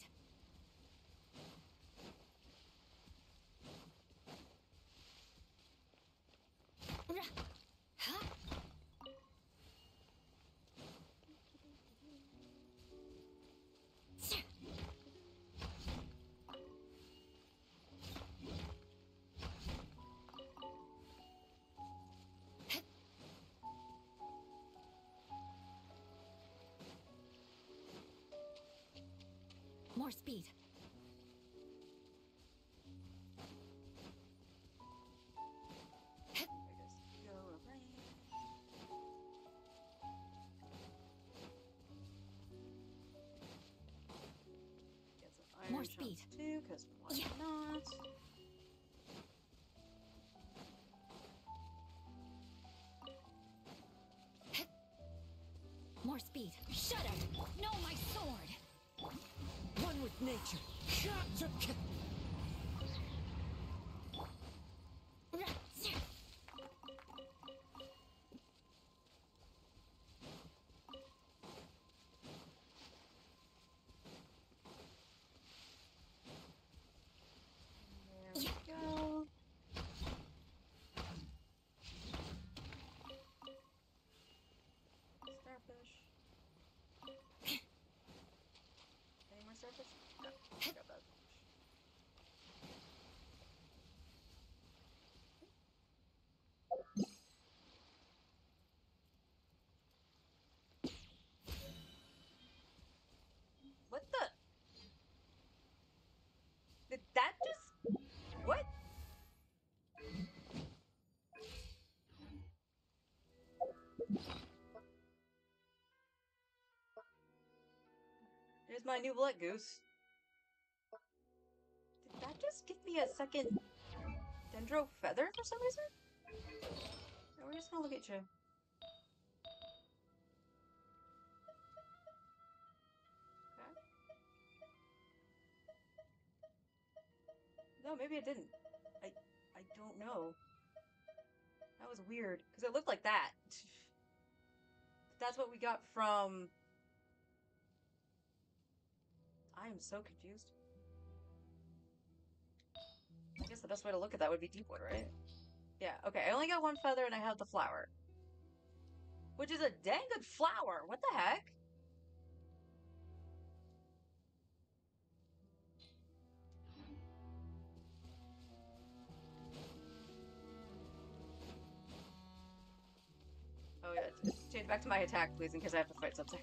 More speed. Get some iron More speed. too, because why not? More speed. Shut up! No, my sword! One with nature. There we go. Starfish. Any more starfish? No, I got that. What the? Did that just... What? Here's my new blood goose. Did that just give me a second dendro feather for some reason? No, we're just gonna look at you. Okay. No, maybe it didn't. I don't know. That was weird, because it looked like that. That's what we got from... I am so confused. I guess the best way to look at that would be Deepwood, right? Yeah, okay, I only got one feather and I have the flower. Which is a dang good flower! What the heck? Oh yeah, change back to my attack, please, in case I have to fight something.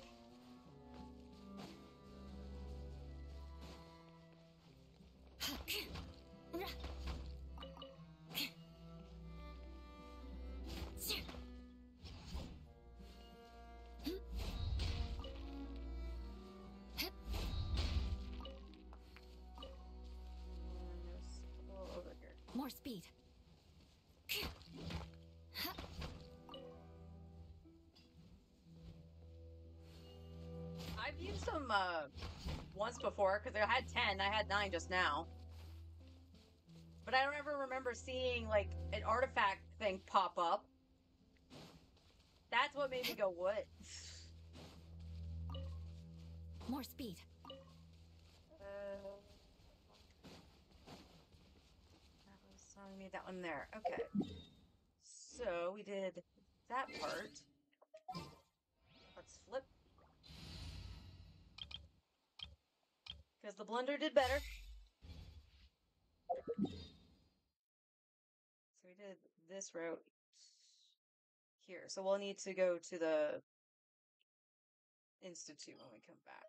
Over here. More speed. I've used them once before because I had 10. I had 9 just now. But I don't ever remember seeing like an artifact thing pop up. That's what made me go, what? More speed. I made that one there. Okay. So we did that part. Let's flip. Because the blender did better. So we did this route here. So we'll need to go to the Institute when we come back.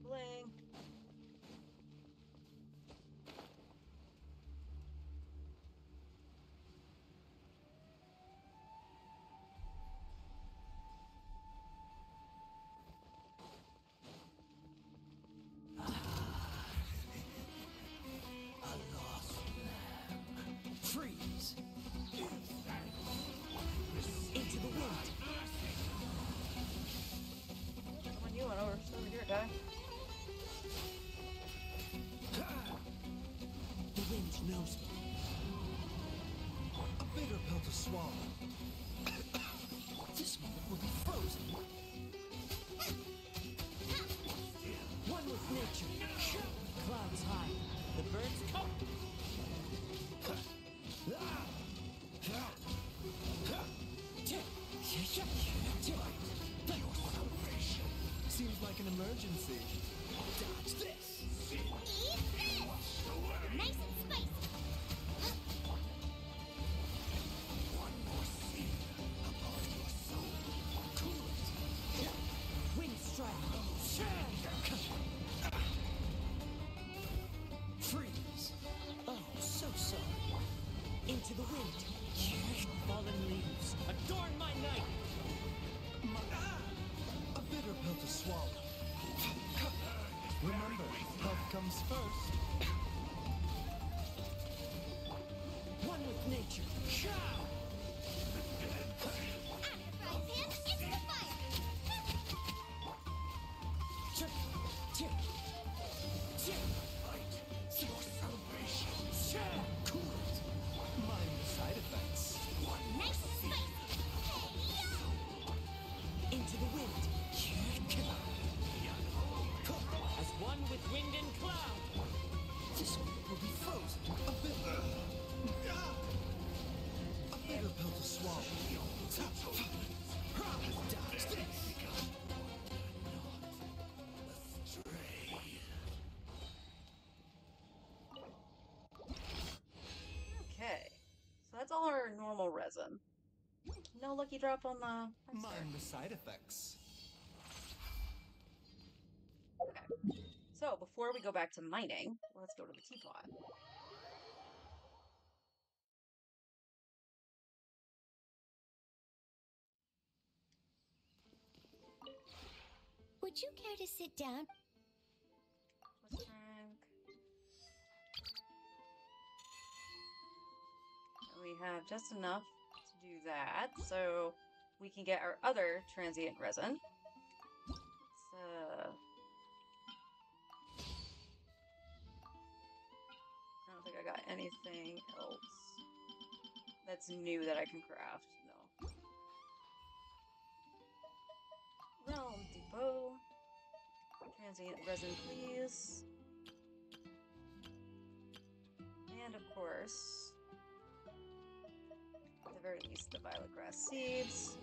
Bling. Freeze! Into the wind! Someone you went over. Over here, guy. The wind knows me. A bitter pill to swallow. This moment will be frozen. One with nature. Clouds high. The birds come. Seems like an emergency. Dodge this. Eat this! Nice and spicy. Remember, health comes first. One with nature. Mind the side effects. Into the wind. As one with wind and cloud. This will be frozen. A bitter pill to swallow. Okay. So that's all our normal resin. No lucky drop on the... Mind the side effects. Okay. So before we go back to mining, let's go to the teapot. Would you care to sit down? Let's drink. And we have just enough to do that, so we can get our other transient resin. I don't think I got anything else that's new that I can craft. No. Realm Depot. Transient resin, please. And of course, at the very least, the violet grass seeds.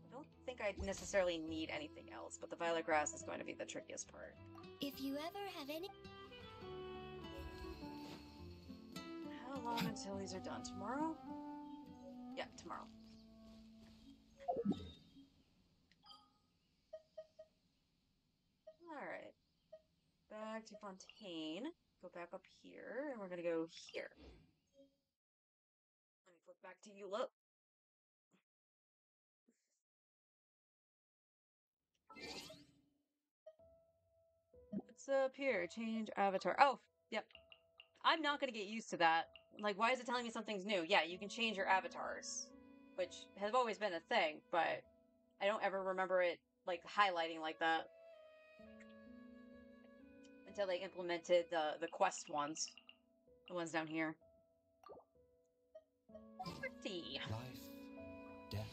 I don't think I necessarily need anything else, but the violet grass is going to be the trickiest part. If you ever have any... How long until these are done? Tomorrow? Yeah, tomorrow. Alright. Back to Fontaine. Go back up here, and we're gonna go here. Let me flip back to Eula. What's up here? Change avatar. Oh, yep. I'm not gonna get used to that. Like, why is it telling me something's new? Yeah, you can change your avatars, which has always been a thing, but I don't ever remember it, like, highlighting like that. Until they implemented the quest ones. The ones down here. Pretty. Life, death.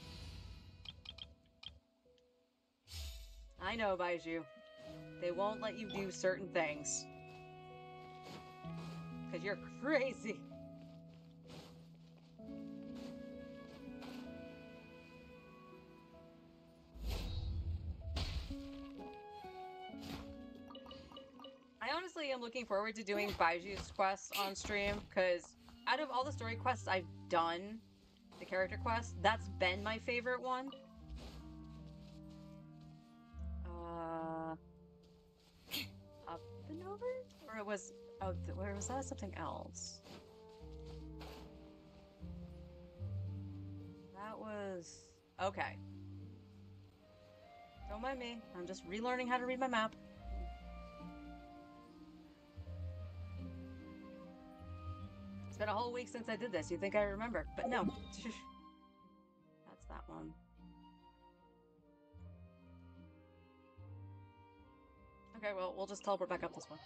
I know, Baiju. They won't let you do certain things. Because you're crazy. I honestly am looking forward to doing Baiju's quests on stream, because out of all the story quests I've done, the character quest, that's been my favorite one. Up and over? Or it was... Oh, where was that? Something else. That was... Okay. Don't mind me. I'm just relearning how to read my map. It's been a whole week since I did this. You'd think I remember, but no. That's that one. Okay, well, we'll just teleport back up this one.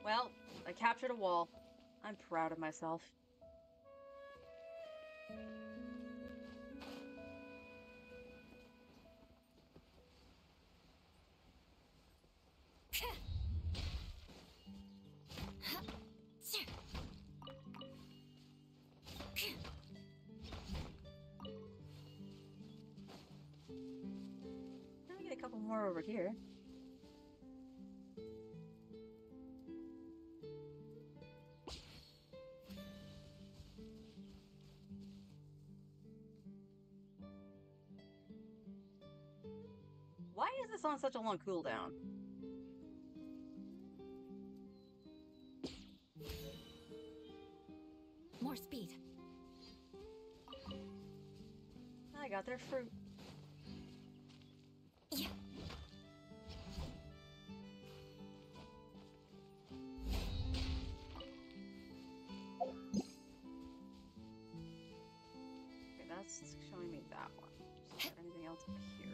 Well, I captured a wall. I'm proud of myself. Let me get a couple more over here. Why is this on such a long cooldown? More speed. I got their fruit. Yeah. Okay, that's showing me that one. Is there anything else up here?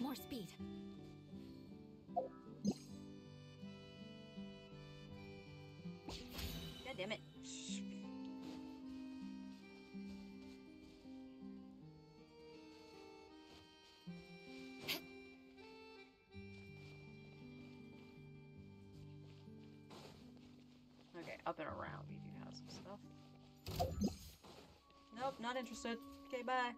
More speed. God damn it. Okay, up and around we do have some stuff. Nope, not interested. Okay, bye.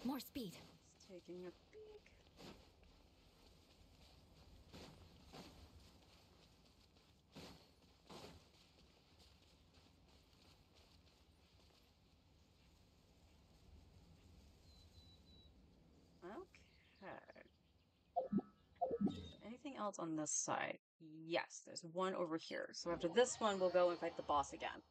More speed. It's taking a peek. Okay. Is there anything else on this side? Yes, there's one over here. So after this one, we'll go and fight the boss again.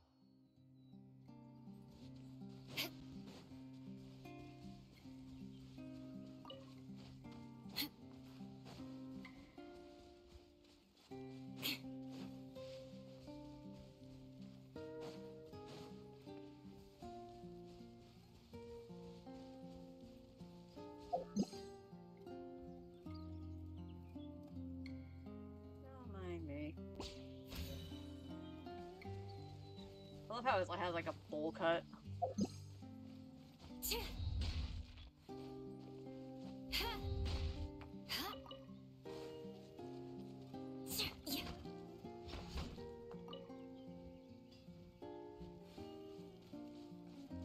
Don't mind me. I love how it has like a bowl cut.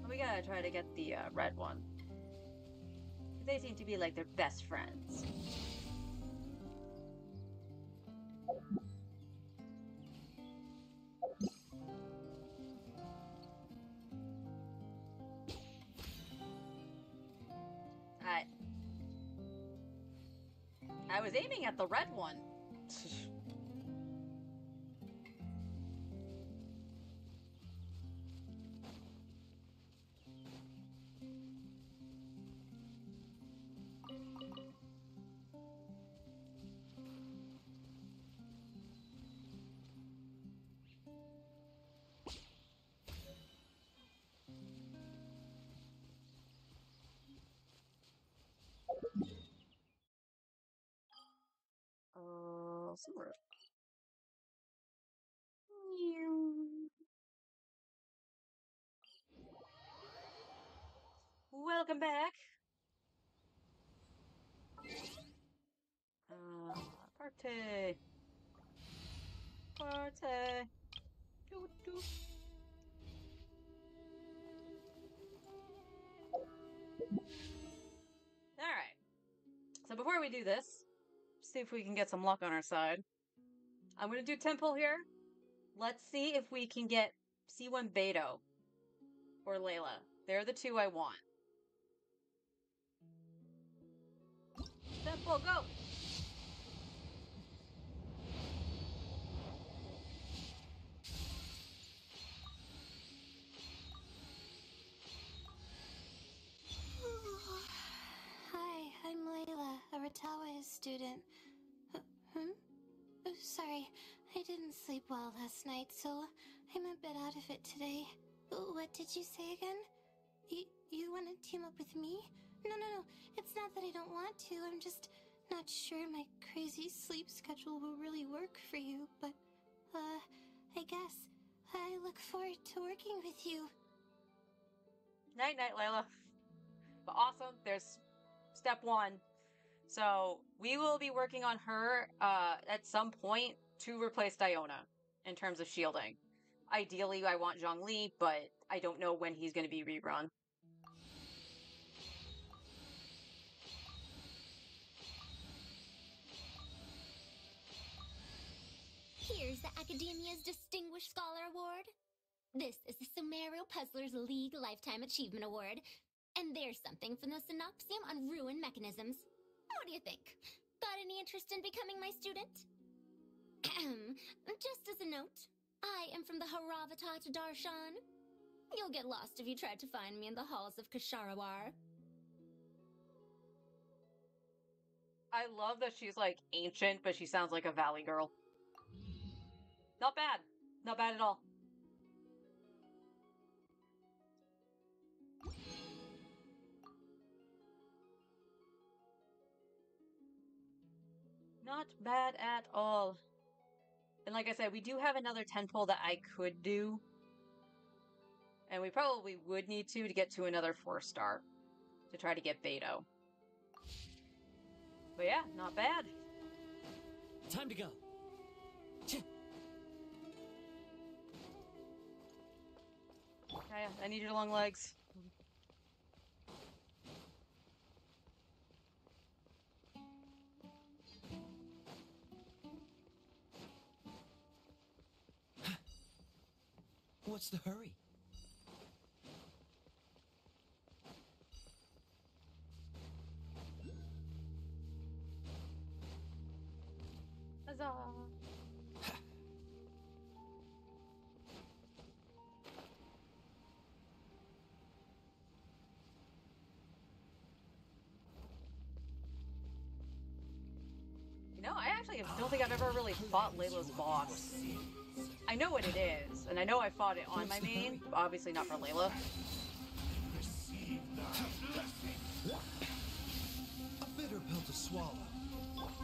We gotta try to get the red one. They seem to be like their best friends. I was aiming at the red one. Somewhere. Welcome back. Party. Party. Doo -doo. All right. So before we do this, see if we can get some luck on our side. I'm gonna do Temple here. Let's see if we can get C1 Beto or Layla. They're the two I want. Temple, go! Hi, I'm Layla, a Ratawa student. Oh, sorry, I didn't sleep well last night, so I'm a bit out of it today. What did you say again? You want to team up with me? No, it's not that I don't want to, I'm just not sure my crazy sleep schedule will really work for you, but, I guess I look forward to working with you. Night, night, Layla. But awesome. There's step one. So we will be working on her at some point to replace Diona in terms of shielding. Ideally, I want Zhongli, but I don't know when he's going to be rerun. Here's the Academia's Distinguished Scholar Award. This is the Sumerio Puzzlers League Lifetime Achievement Award. And there's something from the Synopsium on Ruin Mechanisms. What do you think? Got any interest in becoming my student? Just as a note, I am from the Haravatat Darshan. You'll get lost if you try to find me in the halls of Kasharawar. I love that she's like ancient, but she sounds like a valley girl. Not bad. Not bad at all. Not bad at all. And like I said, we do have another tentpole that I could do. And we probably would need to get to another 4-star to try to get Beto. But yeah, not bad. Time to go. Yeah, I need your long legs. What's the hurry? Huzzah! You know, I actually don't think I've ever really fought Layla's boss. I know what it is, and I know I fought it on my main, but obviously not for Layla. A bitter pill to swallow.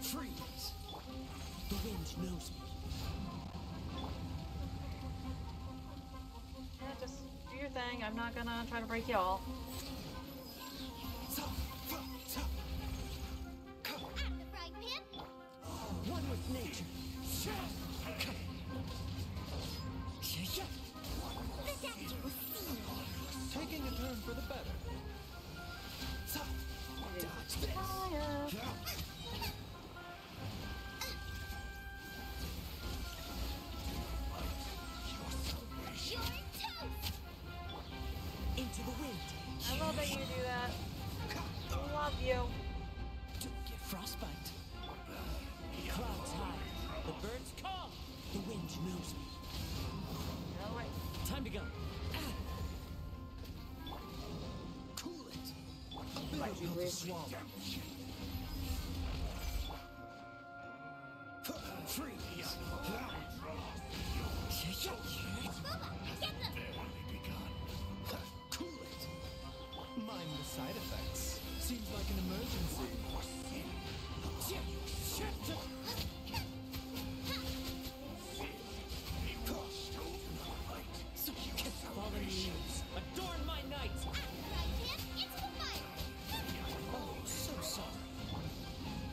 Freeze! The wind knows me. Yeah, just do your thing. I'm not gonna try to break y'all. Out of the frying pan! One with nature. The danger was seen. Taking a turn for the better. You're toast! Into the wind. I love that you do that. Love you. Don't get frostbite. Clouds high. The birds call. The wind knows me. No way. Time to go. Cool it! A bitter pill to swallow. Freeze! Cool it! Mind the side effects. Seems like an emergency. So you can fall in the ears. Adorn my night. It's for fire! Oh, so sorry.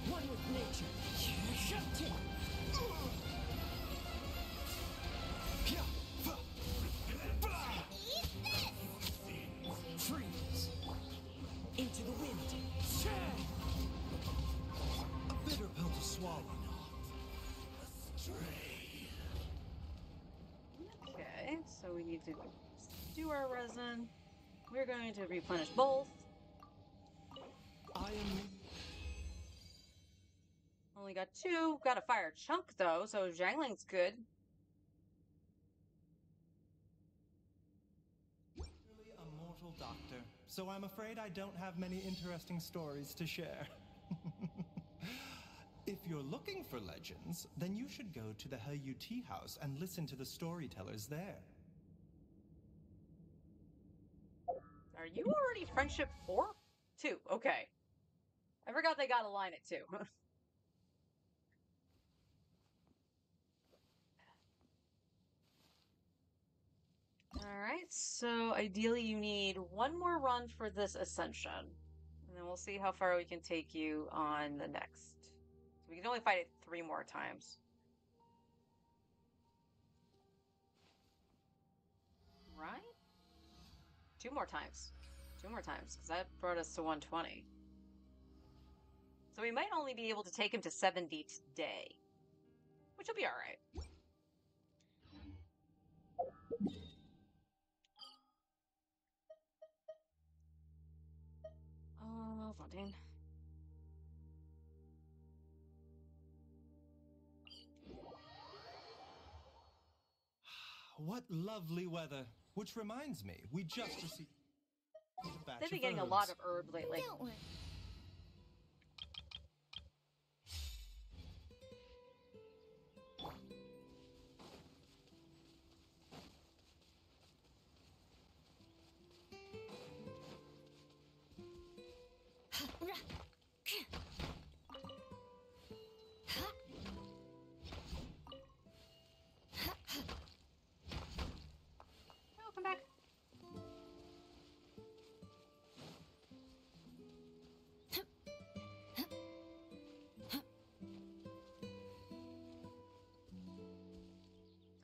One with nature. Shut it. Freeze. Into the wind. A bitter pill to swallow. Okay, so we need to do our resin. We're going to replenish both. I am... Only got 2. Got a fire chunk though, so Zhangling's good. Really a mortal doctor, so I'm afraid I don't have many interesting stories to share. If you're looking for legends, then you should go to the He Tea House and listen to the storytellers there. Are you already friendship 4? 2, okay. I forgot they got a line at 2. Alright, so ideally you need one more run for this ascension. And then we'll see how far we can take you on the next. So we can only fight it 3 more times. Right? 2 more times. 2 more times, because that brought us to 120. So we might only be able to take him to 70 today, which will be alright. 14. What lovely weather. Which reminds me, we just received a batch They've been of getting a herbs. lot of herbs lately. Don't worry. Welcome back.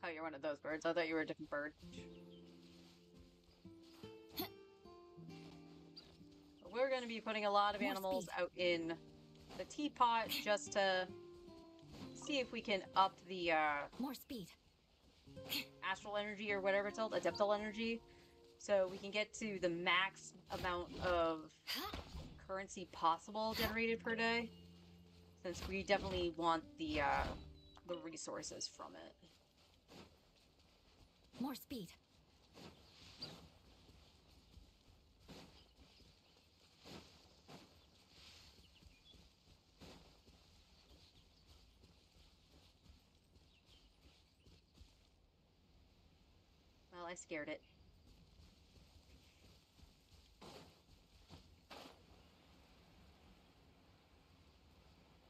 Oh, you're one of those birds. I thought you were a different bird. But we're going to be putting a lot of animals out in the teapot just to see if we can up the More speed. astral energy or whatever it's called, adeptal energy, so we can get to the max amount of currency possible generated per day, since we definitely want the resources from it. More speed. Well, I scared it.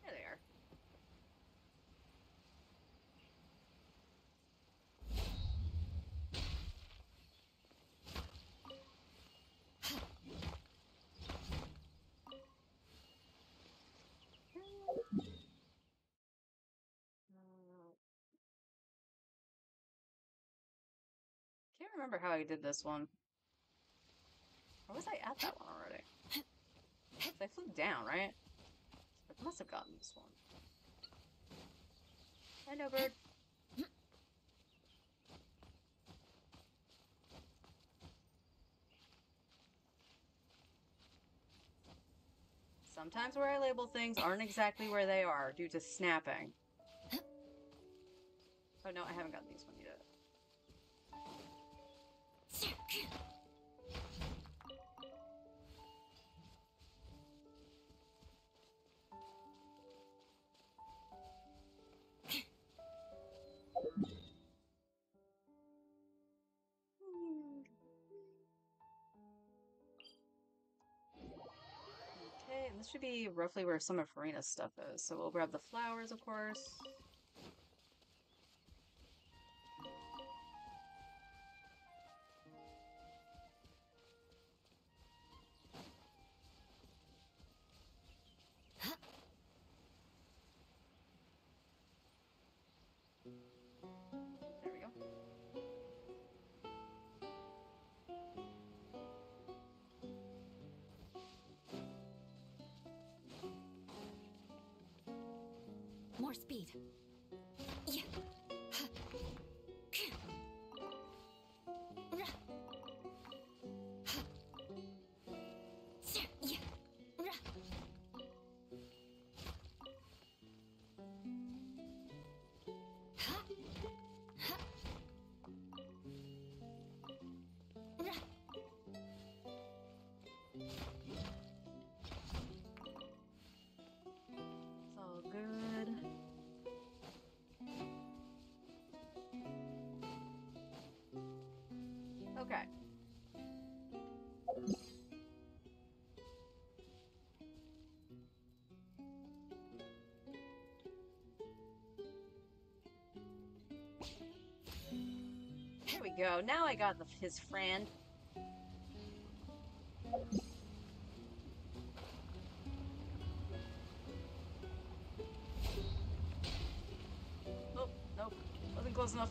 There they are. Can't remember how I did this one. Or was I at that one already? I flew down, right? I must have gotten this one. Hello, bird. Sometimes where I label things aren't exactly where they are due to snapping. Oh no, I haven't gotten these one yet. Okay, and this should be roughly where some of Farina's stuff is. So we'll grab the flowers, of course. There we go. More speed. Yeah. It's all good. Okay. There we go. Now I got his friend. close enough.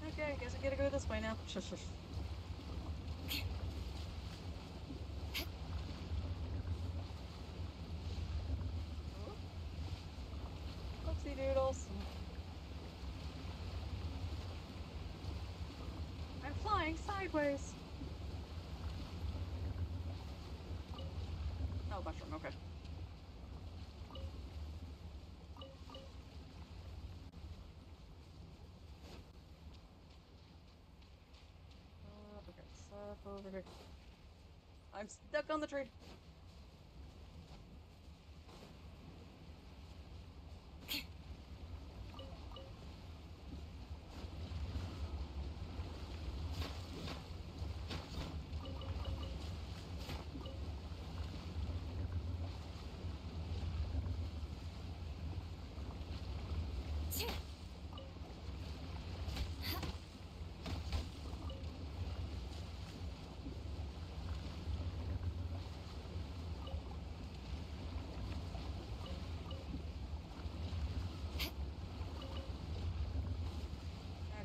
Okay, I guess I gotta go this way now. Oopsie doodles. I'm flying sideways. Oh, mushroom, okay. Okay, step over here. I'm stuck on the tree.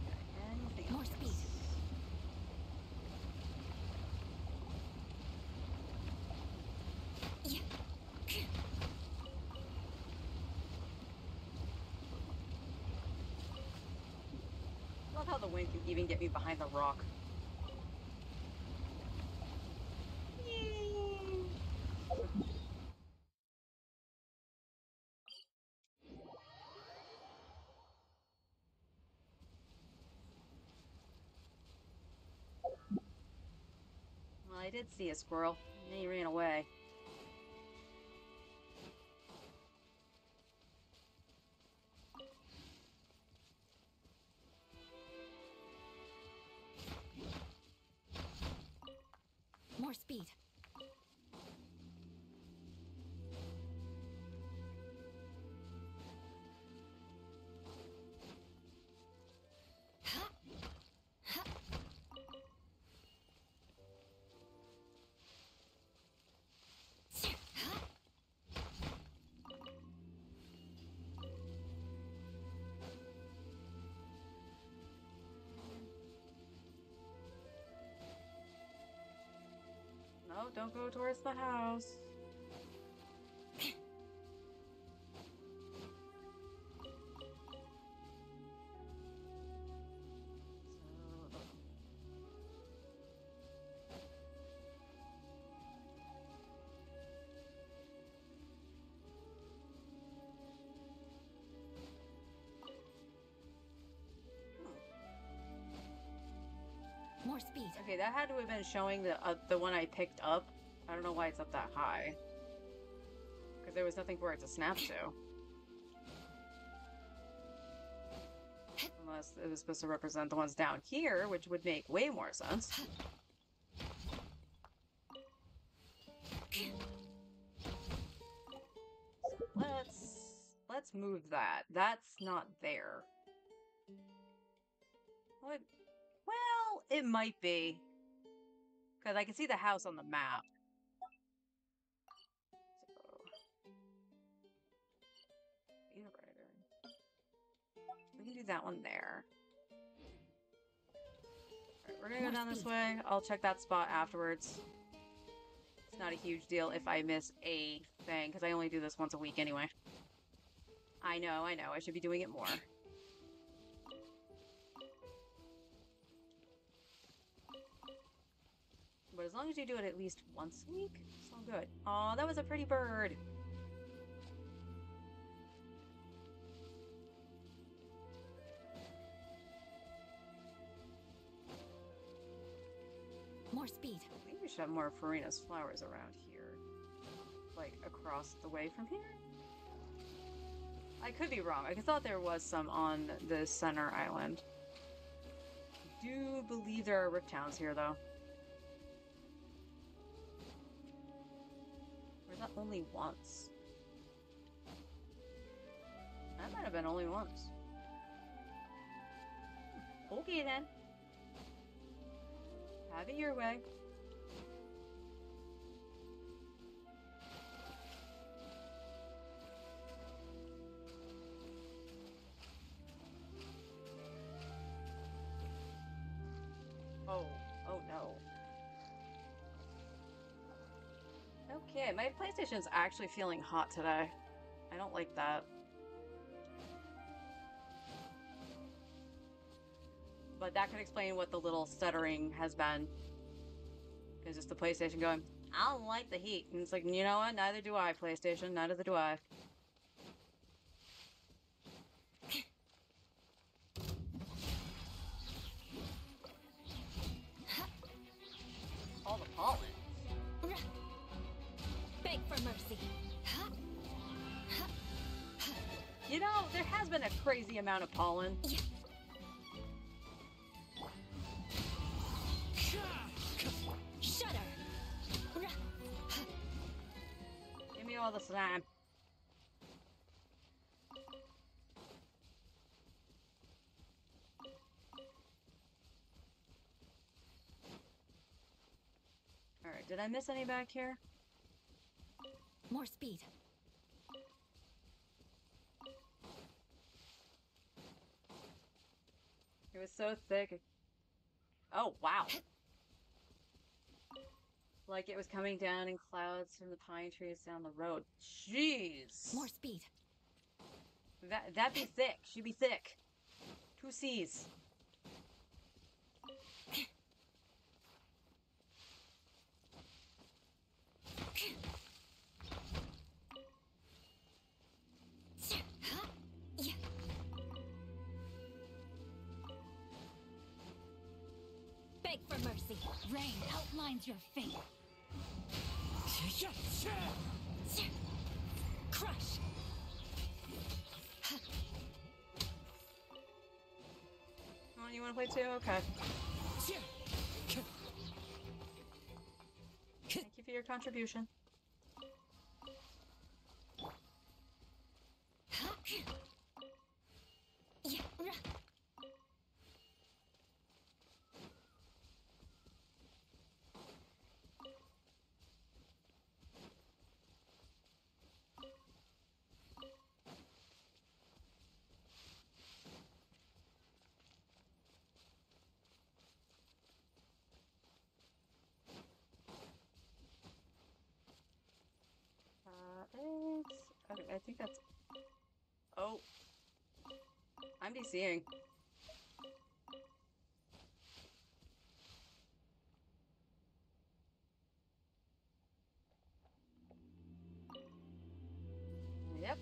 Okay, anything More else? speed. Yeah. Love how the wind can even get me behind the rock. Yay. Well, I did see a squirrel, and then he ran away. More speed. No, don't go towards the house. So, More speed. okay, that had to have been showing the one I picked up. I don't know why it's up that high. Because there was nothing for it to snap to. Unless it was supposed to represent the ones down here, which would make way more sense. Let's move that. That's not there. What? Well, it might be. Because I can see the house on the map. So, we can do that one there. Alright, we're gonna go down this way. I'll check that spot afterwards. It's not a huge deal if I miss a thing, because I only do this once a week anyway. I know. I should be doing it more. But as long as you do it at least once a week, it's all good. Aw, that was a pretty bird. More speed. I think we should have more Farina's flowers around here. Like, across the way from here? I could be wrong. I thought there was some on the center island. I do believe there are Rip Towns here, though. Not only once. That might have been only once. Okay then. Have it your way. Oh, oh no. Okay, my PlayStation's actually feeling hot today. I don't like that. But that could explain what the little stuttering has been. It's just the PlayStation going, I don't like the heat. And it's like, you know what? Neither do I, PlayStation. Neither do I. All the pollen. Beg for mercy. You know, there has been a crazy amount of pollen. Shudder. Give me all the slime. Alright, did I miss any back here? More speed. It was so thick. Oh, wow. Like it was coming down in clouds from the pine trees down the road. Jeez. More speed. That be thick. She be thick. 2 C's. Beg for mercy. Rain outlines your fate. Crush. Oh, you want to play too? Okay. Thank you for your contribution. Okay, I think that's... Oh. I'm DCing. Yep.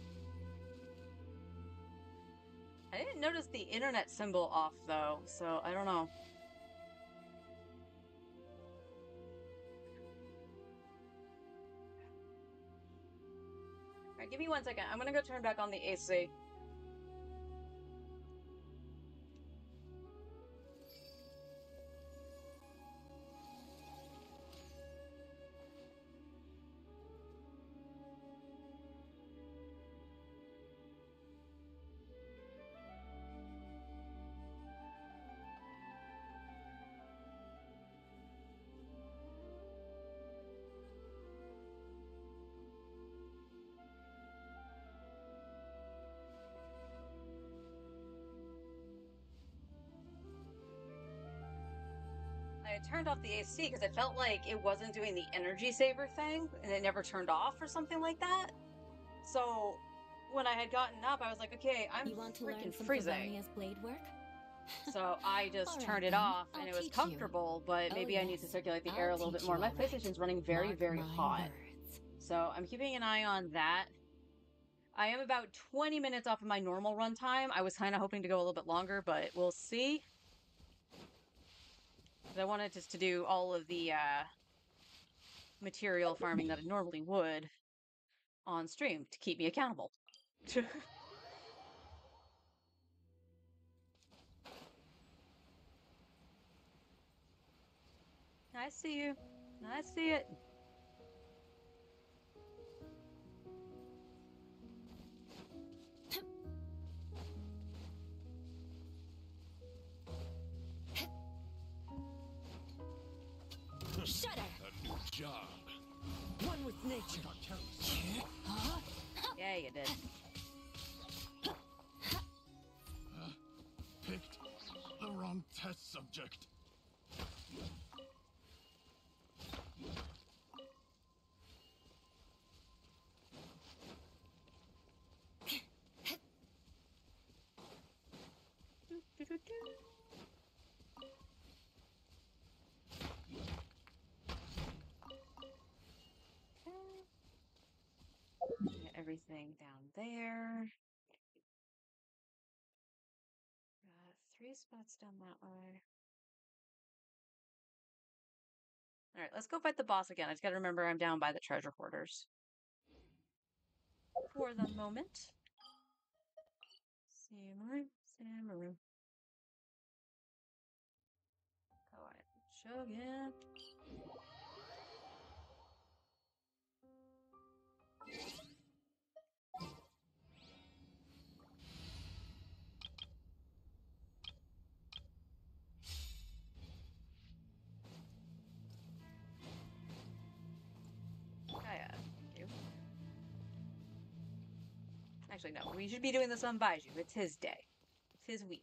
I didn't notice the internet symbol off, though, so I don't know. Alright, give me 1 second. I'm gonna go turn back on the AC. I turned off the AC because it felt like it wasn't doing the energy saver thing, and it never turned off or something like that. So when I had gotten up, I was like, okay, I'm You want to learn freaking some freezing. Favonia's blade work? So I just All right, turned it then. off, and I'll it was teach you. comfortable, but Oh, maybe I need to yes. circulate the I'll air a little bit teach more. you My all right. PlayStation's running very, Mark very my hot. words. So I'm keeping an eye on that. I am about 20 minutes off of my normal runtime. I was kind of hoping to go a little bit longer, but we'll see. I wanted just to do all of the material farming that I normally would on stream to keep me accountable. I see you. I see it. job. One with nature. Yeah, you did. Picked the wrong test subject. Get everything down there. Got 3 spots down that way. All right, let's go fight the boss again. I just got to remember I'm down by the treasure hoarders for the moment. Samurai, samurai. Go ahead, Shogun. Kaya, thank you. Actually, no, we should be doing this on Baiju. It's his day. It's his week.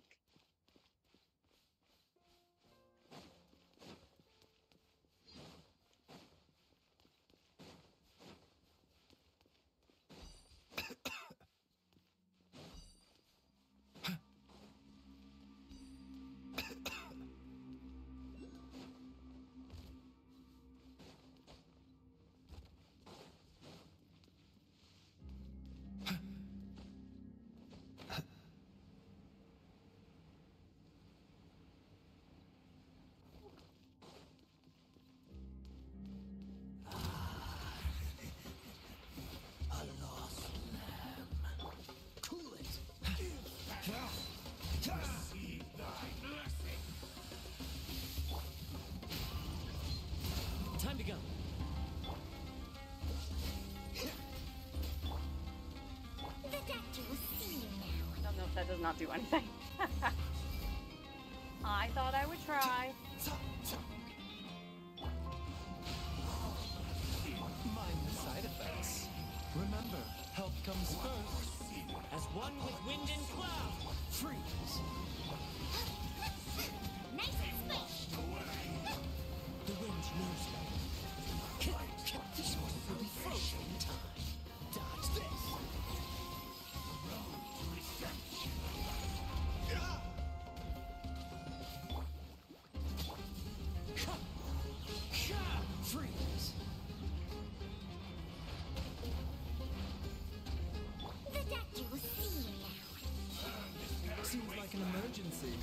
Time to go. The doctor will see you now. No, that does not do anything. I thought I would try. Mind the side effects. Remember, health comes first. As one with wind and cloud. Freeze. Nice and squished. The wind knows me. This one will be frozen in time. Dodge this. Freeze. The doctor will see you now. Seems like an emergency.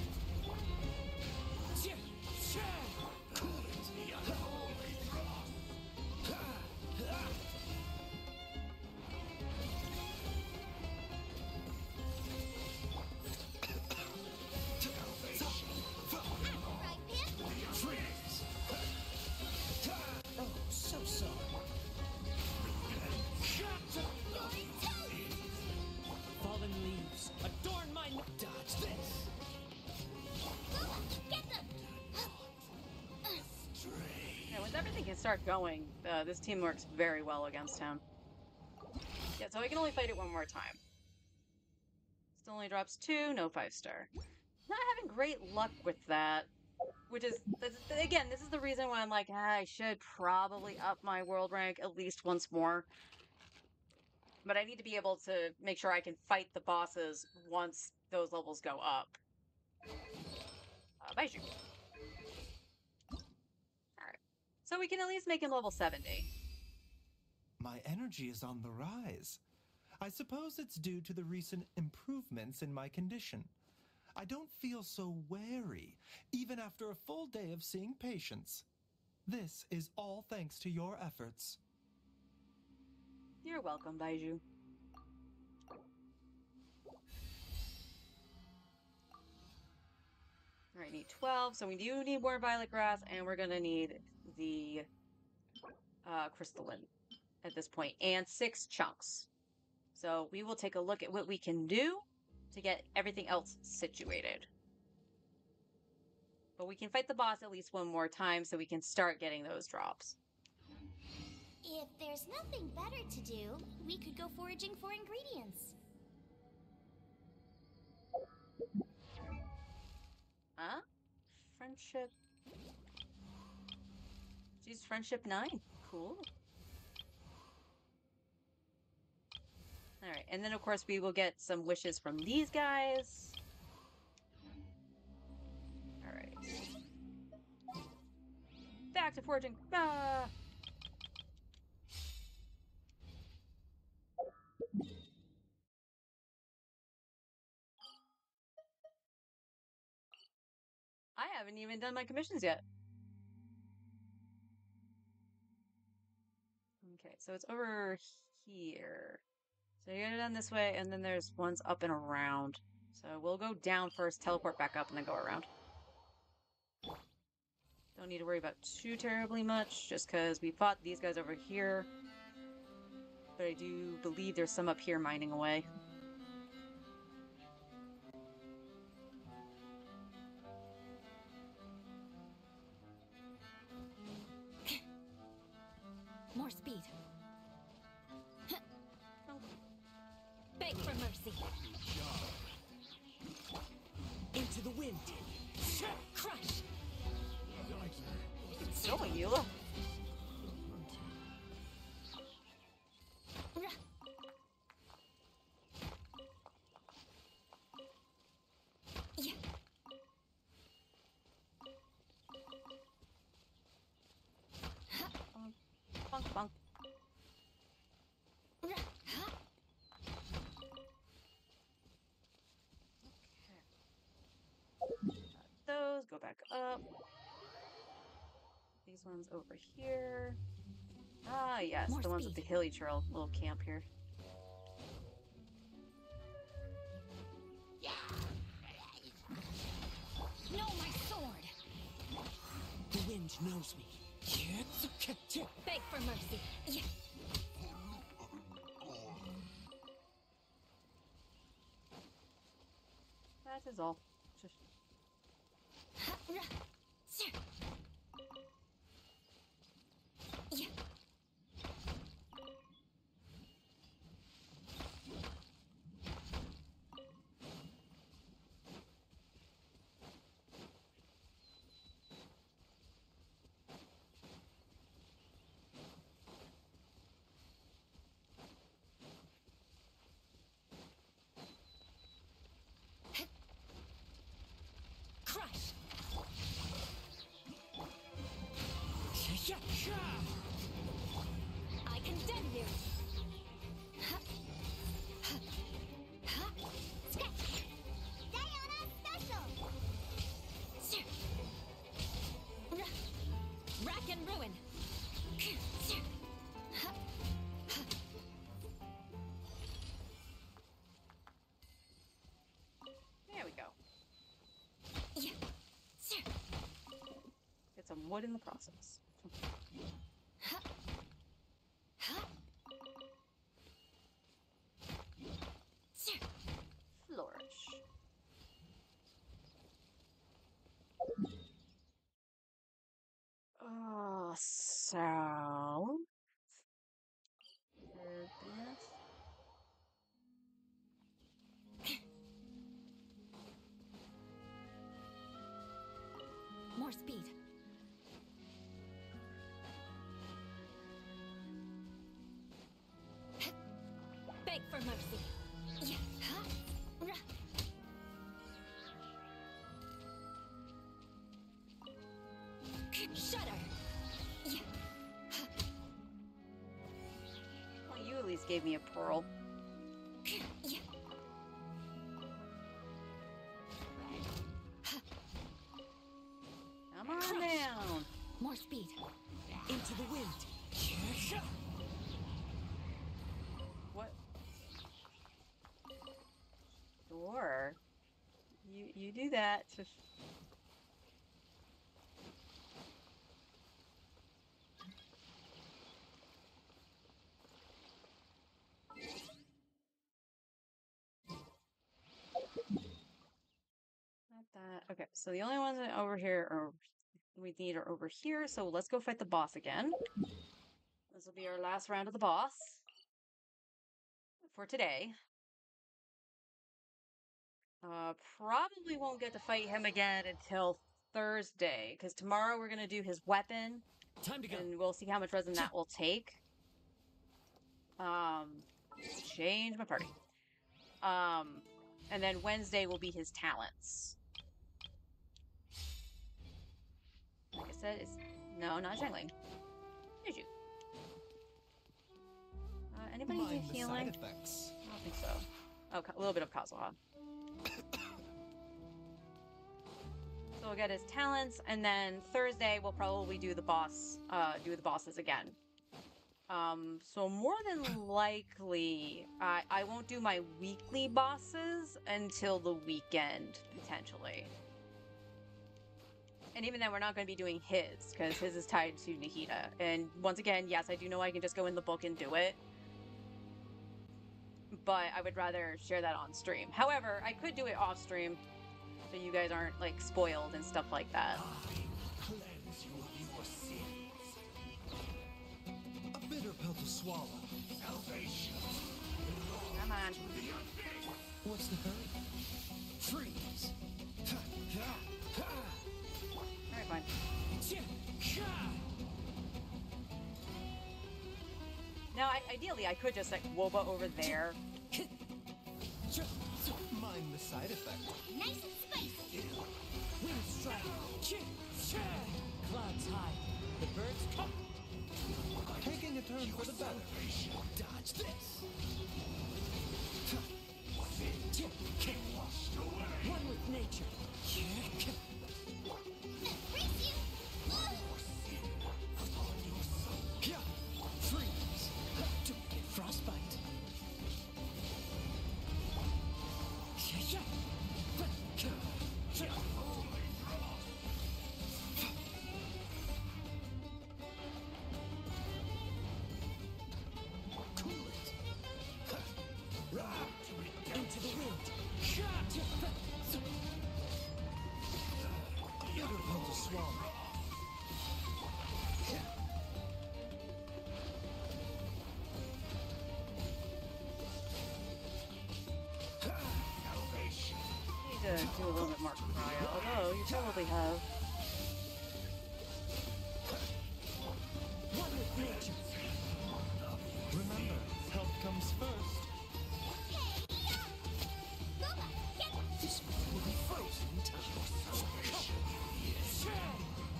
Right, Pip? Freeze. Oh, so sorry. Fallen leaves. Adorn my dodge this. Get them! Yeah, once everything can start going, this team works very well against him. Yeah, so I can only fight it one more time. Still only drops 2, no 5-star. Not having great luck with that. Which is, again, this is the reason why I'm like, I should probably up my world rank at least once more. But I need to be able to make sure I can fight the bosses once those levels go up. Baiju. Alright. So we can at least make him level 70. My energy is on the rise. I suppose it's due to the recent improvements in my condition. I don't feel so wary, even after a full day of seeing patients. This is all thanks to your efforts. You're welcome, Baiju. Alright, need 12, so we do need more violet grass, and we're gonna need the crystalline at this point, and 6 chunks. So we will take a look at what we can do to get everything else situated. But we can fight the boss at least one more time so we can start getting those drops. If there's nothing better to do, we could go foraging for ingredients. Huh? Friendship. She's friendship 9. Cool. Alright, and then of course we will get some wishes from these guys. Alright. Back to foraging. Ah! I haven't even done my commissions yet. Okay, so it's over here. So you go down this way, and then there's ones up and around. So we'll go down first, teleport back up, and then go around. Don't need to worry about too terribly much, just because we fought these guys over here. But I do believe there's some up here mining away. More speed. Beg for mercy. Into the wind. Crush. It's showing you. Yeah. Bonk, bonk. Those go back up. These ones over here. Ah, yes, More the ones with the speed. hilly trail little camp here. No, my sword. The wind knows me. Beg for mercy. Yeah. That is all. Just Yeah. Crush. I condemn you. Diana Special! Rack and ruin. there we go. Yeah. Get some wood in the process. Flourish. So for this. More speed. Beg for mercy. Yeah. Shudder. Yeah. Well, you at least gave me a pearl. Yeah. Come on down. More speed. Into the wind. What? Sure. You do that. Not that. Okay, so the only ones over here are we need are over here. So let's go fight the boss again. This will be our last round of the boss for today. Probably won't get to fight him again until Thursday, because tomorrow we're gonna do his weapon, Time to go. and we'll see how much resin that will take. Change my party. And then Wednesday will be his talents. Like I said, it's no, not Shangling. Juju. Anybody need Mind the healing? side effects. I don't think so. Oh, a little bit of Kazuha. So we'll get his talents, and then Thursday we'll probably do the boss, do the bosses again. So more than likely, I won't do my weekly bosses until the weekend, potentially. And even then, we're not going to be doing his, because his is tied to Nahida. And once again, yes, I do know I can just go in the book and do it. But I would rather share that on stream. However, I could do it off stream, so you guys aren't, like, spoiled and stuff like that. Cleanse you of your sins. A bitter pill to swallow. Salvation. Come on. What's the hurry? Freeze. Alright, fine. Now, ideally, I could just, like, Woba over there. Mind the side effect. Nice and spicy. Wind strike. Clouds high. The birds come. Taking a turn for the better. Dodge this. One with nature. Embrace you. Freeze. Don't get frostbite. Cool it. Into the wind. Bitter pill to swallow. Need to do a little bit more cryo, although you probably have. One with nature. Remember, health comes first. This one will be frozen in time.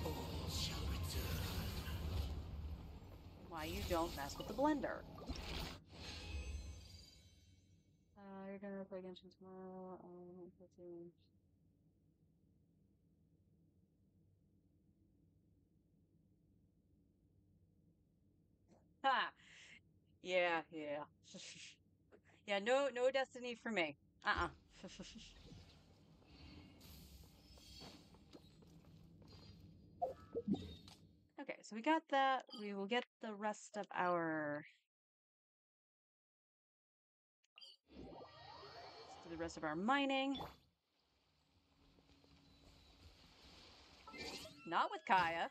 All shall return. Why you don't mess with the blender. You're gonna play Genshin tomorrow. Let's see. Ha! Yeah, yeah. Yeah, no Destiny for me. Uh-uh. Okay, so we got that. We will get the rest of our... Let's do the rest of our mining. Not with Kaya.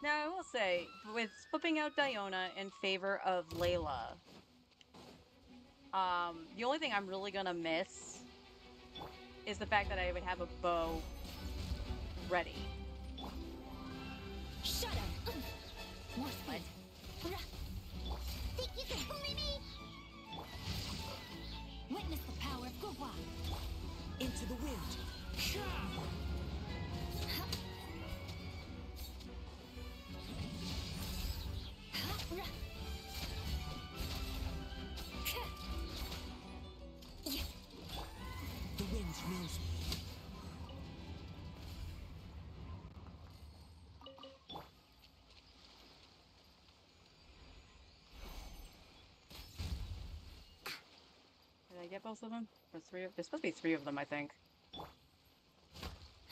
Now, I will say, with flipping out Diona in favor of Layla, the only thing I'm really gonna miss is the fact that I would have a bow ready. Shut up! More speed. Think you can bully me? Witness the power of Gurwa. Into the wind. The wind knows me. Did I get both of them? Or three of... There's supposed to be three of them, I think.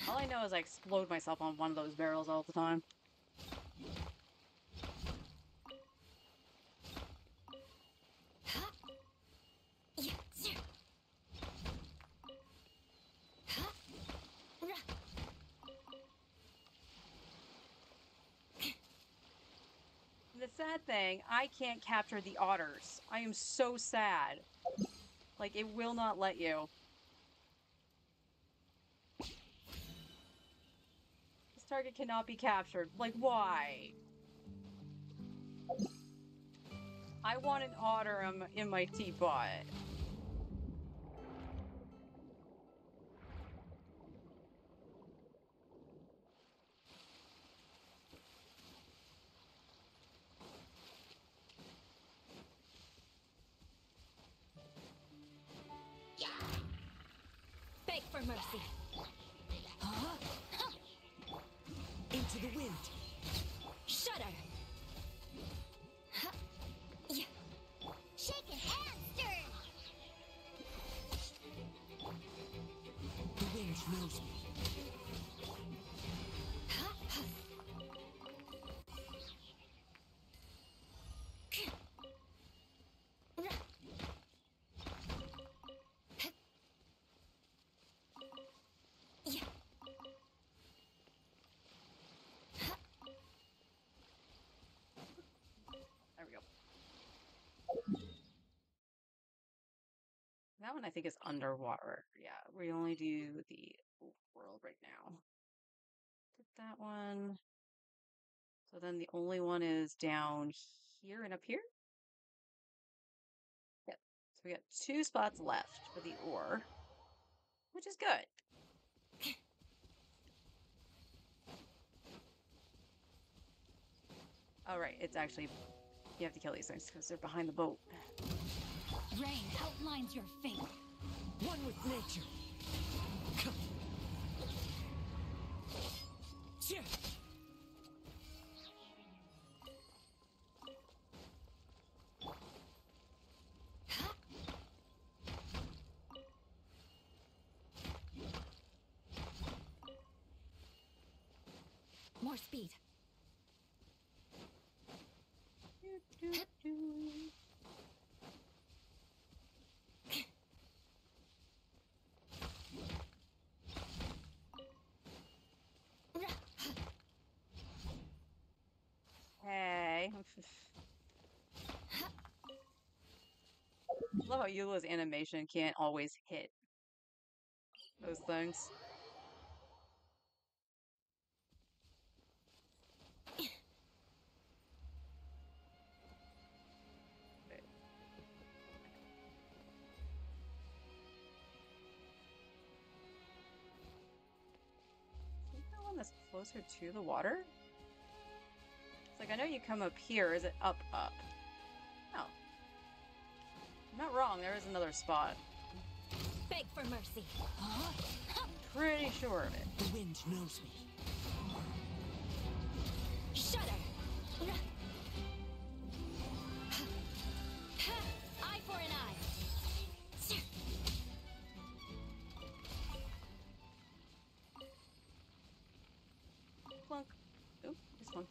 All I know is I explode myself on one of those barrels all the time. The sad thing, I can't capture the otters. I am so sad. Like, it will not let you. This target cannot be captured. Like, why? I want an otter in my teapot. Beg for mercy. Huh? Into the wind. Shudder. Shaken and stirred. The wind knows me. There we go. That one I think is underwater. Yeah, we only do the world right now. Did that one. So then the only one is down here and up here? Yep. So we got 2 spots left for the ore, which is good. Oh, right. It's actually, you have to kill these things because they're behind the boat. Rain outlines your fate. One with nature. Come. Yeah. More speed. Hey. Love how Eula's animation can't always hit those things. I think that one that's closer to the water? It's like, I know you come up here. Is it up? No. I'm not wrong. There is another spot. Beg for mercy. I'm pretty sure of it. The wind knows me. Shudder. Eye for an eye. Plunk. Oop, this one.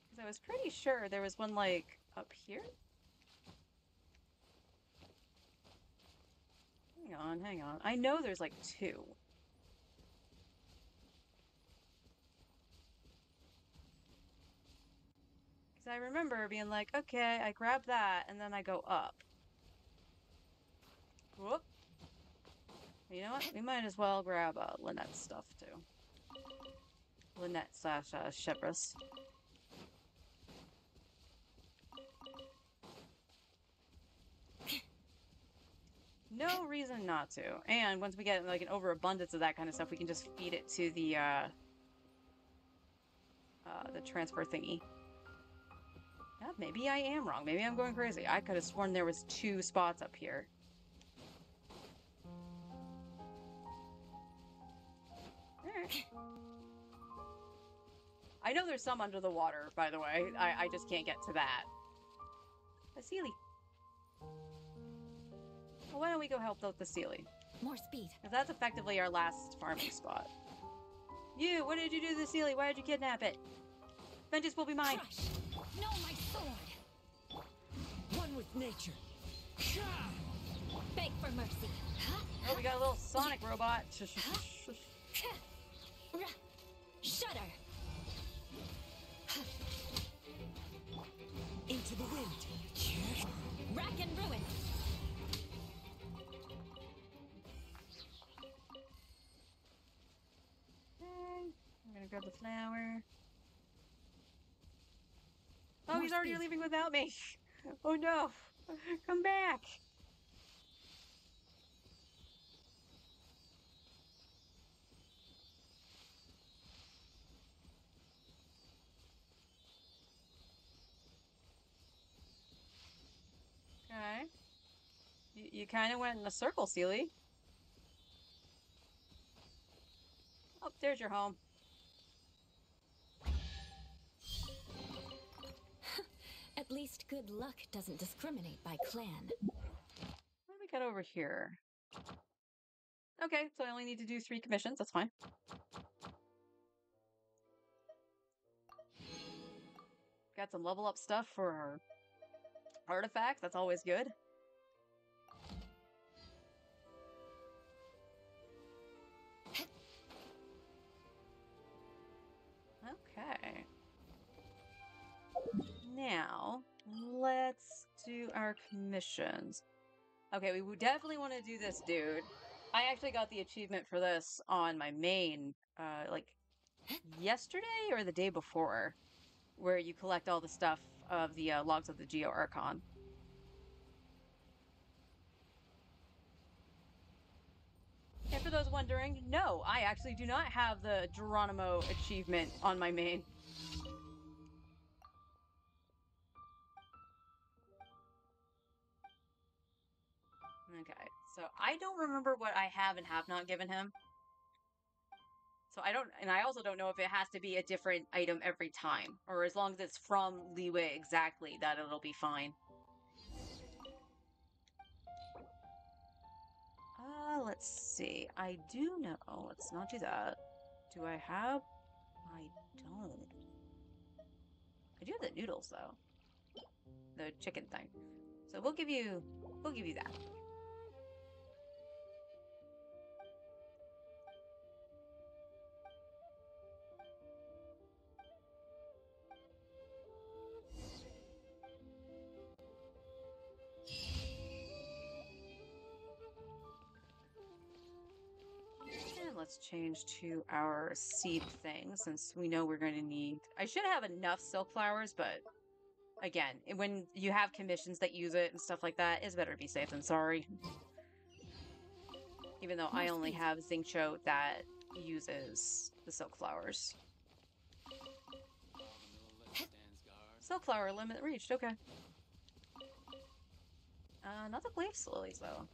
Because I was pretty sure there was one, like, up here? Hang on. I know there's, like, 2. Because I remember being like, okay, I grab that, and then I go up. Whoop. You know what? We might as well grab Lynette's stuff, too. Lynette slash Shepris. No reason not to. And once we get like an overabundance of that kind of stuff, we can just feed it to the transfer thingy. Yeah, maybe I am wrong. Maybe I'm going crazy. I could have sworn there was 2 spots up here. Alright. I know there's some under the water, by the way. I just can't get to that. A Sealy. Well, why don't we go help out the Sealy? More speed. 'Cause that's effectively our last farming spot. You, what did you do to the Sealy? Why did you kidnap it? Vengeance will be mine. Crush. No, my sword. One with nature. Beg for mercy. Oh, we got a little Sonic robot. Shudder. Into the wind. Rack and ruin. Okay, I'm gonna grab the flower. Oh, More he's already speed. leaving without me. Oh no. Come back. Okay. You kind of went in a circle, Sealy. Oh, there's your home. At least good luck doesn't discriminate by clan. What do we got over here? Okay, so I only need to do 3 commissions. That's fine. Got some level up stuff for our artifacts. That's always good. Okay. Now, let's do our commissions. Okay, we would definitely want to do this dude. I actually got the achievement for this on my main, like, yesterday or the day before, where you collect all the stuff of the logs of the Geo Archon. And for those wondering, no, I actually do not have the Geronimo achievement on my main. Okay, so I don't remember what I have and have not given him. So I don't, and I also don't know if it has to be a different item every time, or as long as it's from Leeway exactly, that it'll be fine. Let's see. I do know. Let's not do that. Do I have? I don't. I do have the noodles though. The chicken thing. So we'll give you that. And let's change to our seed thing since we know we're going to need. I should have enough silk flowers, but again, when you have commissions that use it and stuff like that, it's better to be safe than sorry. Even though I only have Xingqiu that uses the silk flowers. Silk flower limit reached, okay. Not the Glace Lilies though.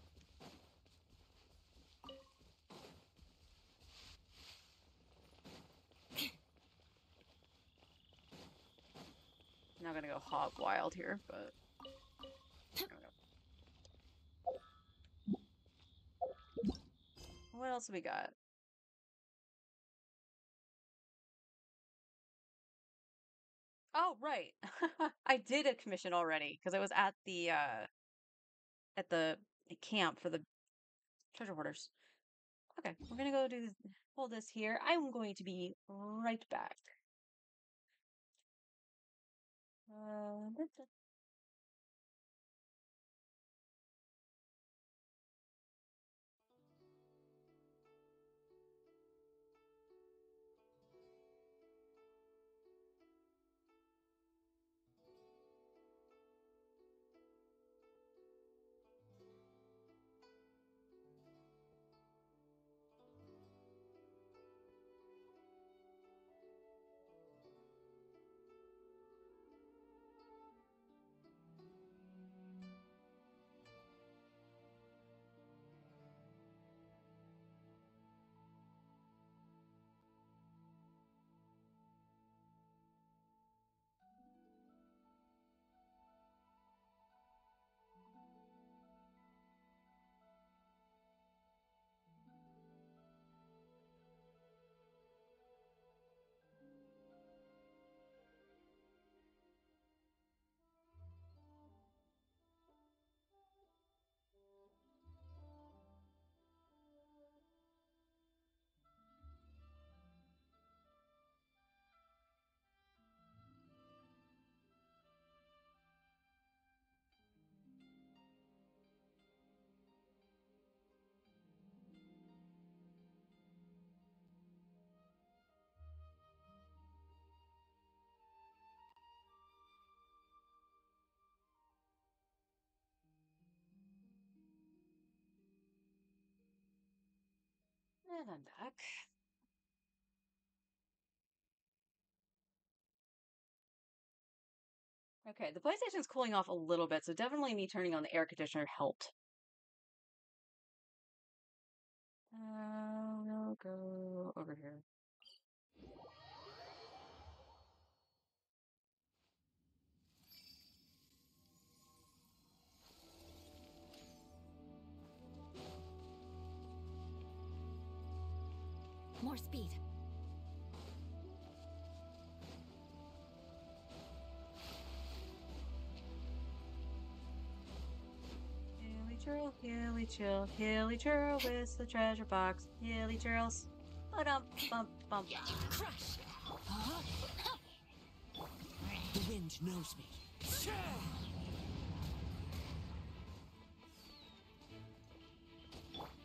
I'm not gonna go hog wild here, but there we go. What else we got? Oh, right. I did a commission already because I was at the camp for the treasure hoarders. Okay, we're gonna go do hold this here. I'm going to be right back. Uh, And I'm back. Okay, the PlayStation's cooling off a little bit, so definitely me turning on the air conditioner helped. We'll go over here. More speed. Hilly chill, hilly churl with the treasure box. Hilly churls. Ba-dum, bump, bump. Crush! The wind knows me.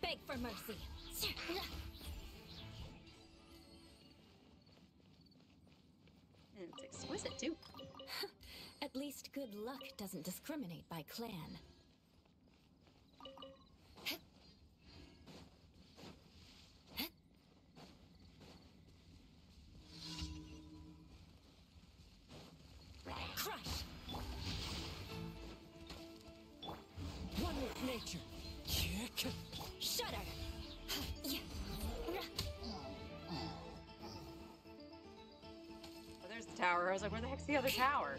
Beg for mercy. And it's exquisite, too. At least good luck doesn't discriminate by clan. Crush! One with nature. Shudder! Oh, there's the tower. I was like, where the heck's the other tower?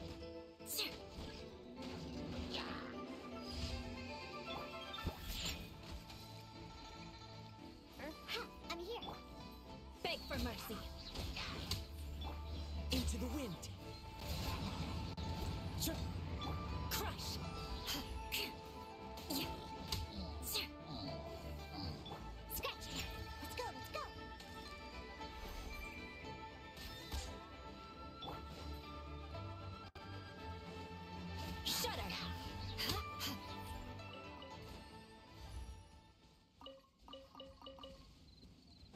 I'm here. Beg for mercy. Into the wind. Crush! Scratch. Let's go, let's go. Shudder!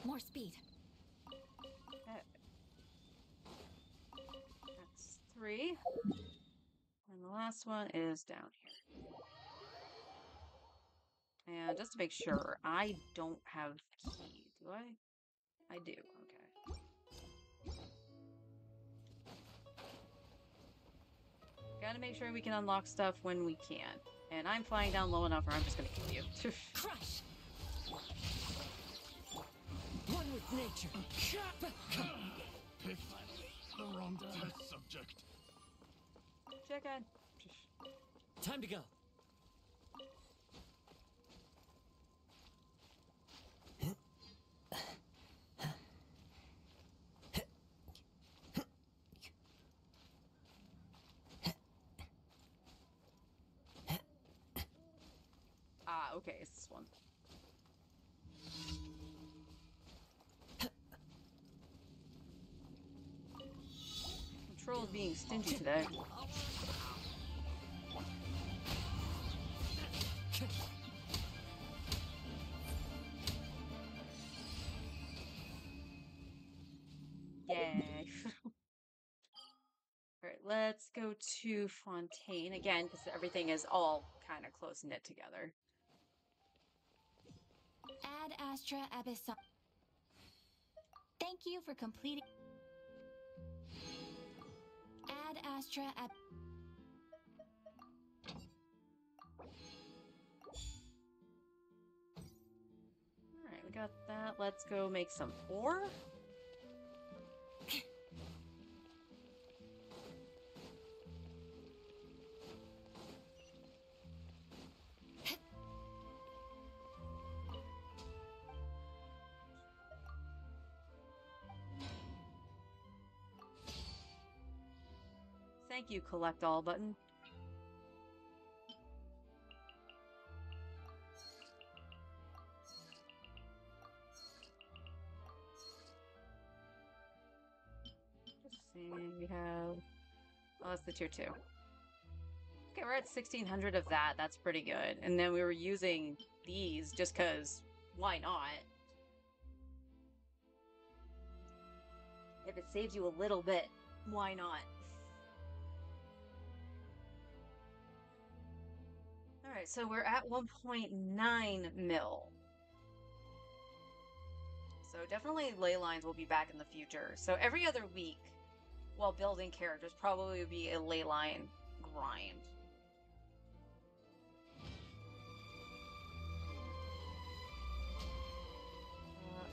More speed. That's 3. And the last one is down here. And just to make sure, I don't have key, do I? I do, okay. Gotta make sure we can unlock stuff when we can. And I'm flying down low enough or I'm just gonna kill you. Crush! One with nature. Picked the wrong test subject. Check in. Time to go. Ah, okay, it's this one. Control is being stingy today. Yay. Alright, let's go to Fontaine again, because everything is all kind of close knit together. Ad Astra Abyssal. Thank you for completing. Ad Astra Ab. Alright, we got that. Let's go make some ore. Thank you, collect all button. Just seeing, we have... Oh, that's the tier 2. Okay, we're at 1600 of that. That's pretty good. And then we were using these just because why not? If it saves you a little bit, why not? Alright, so we're at 1.9 mil. definitely ley lines will be back in the future. So every other week, while building characters, probably would be a ley line grind.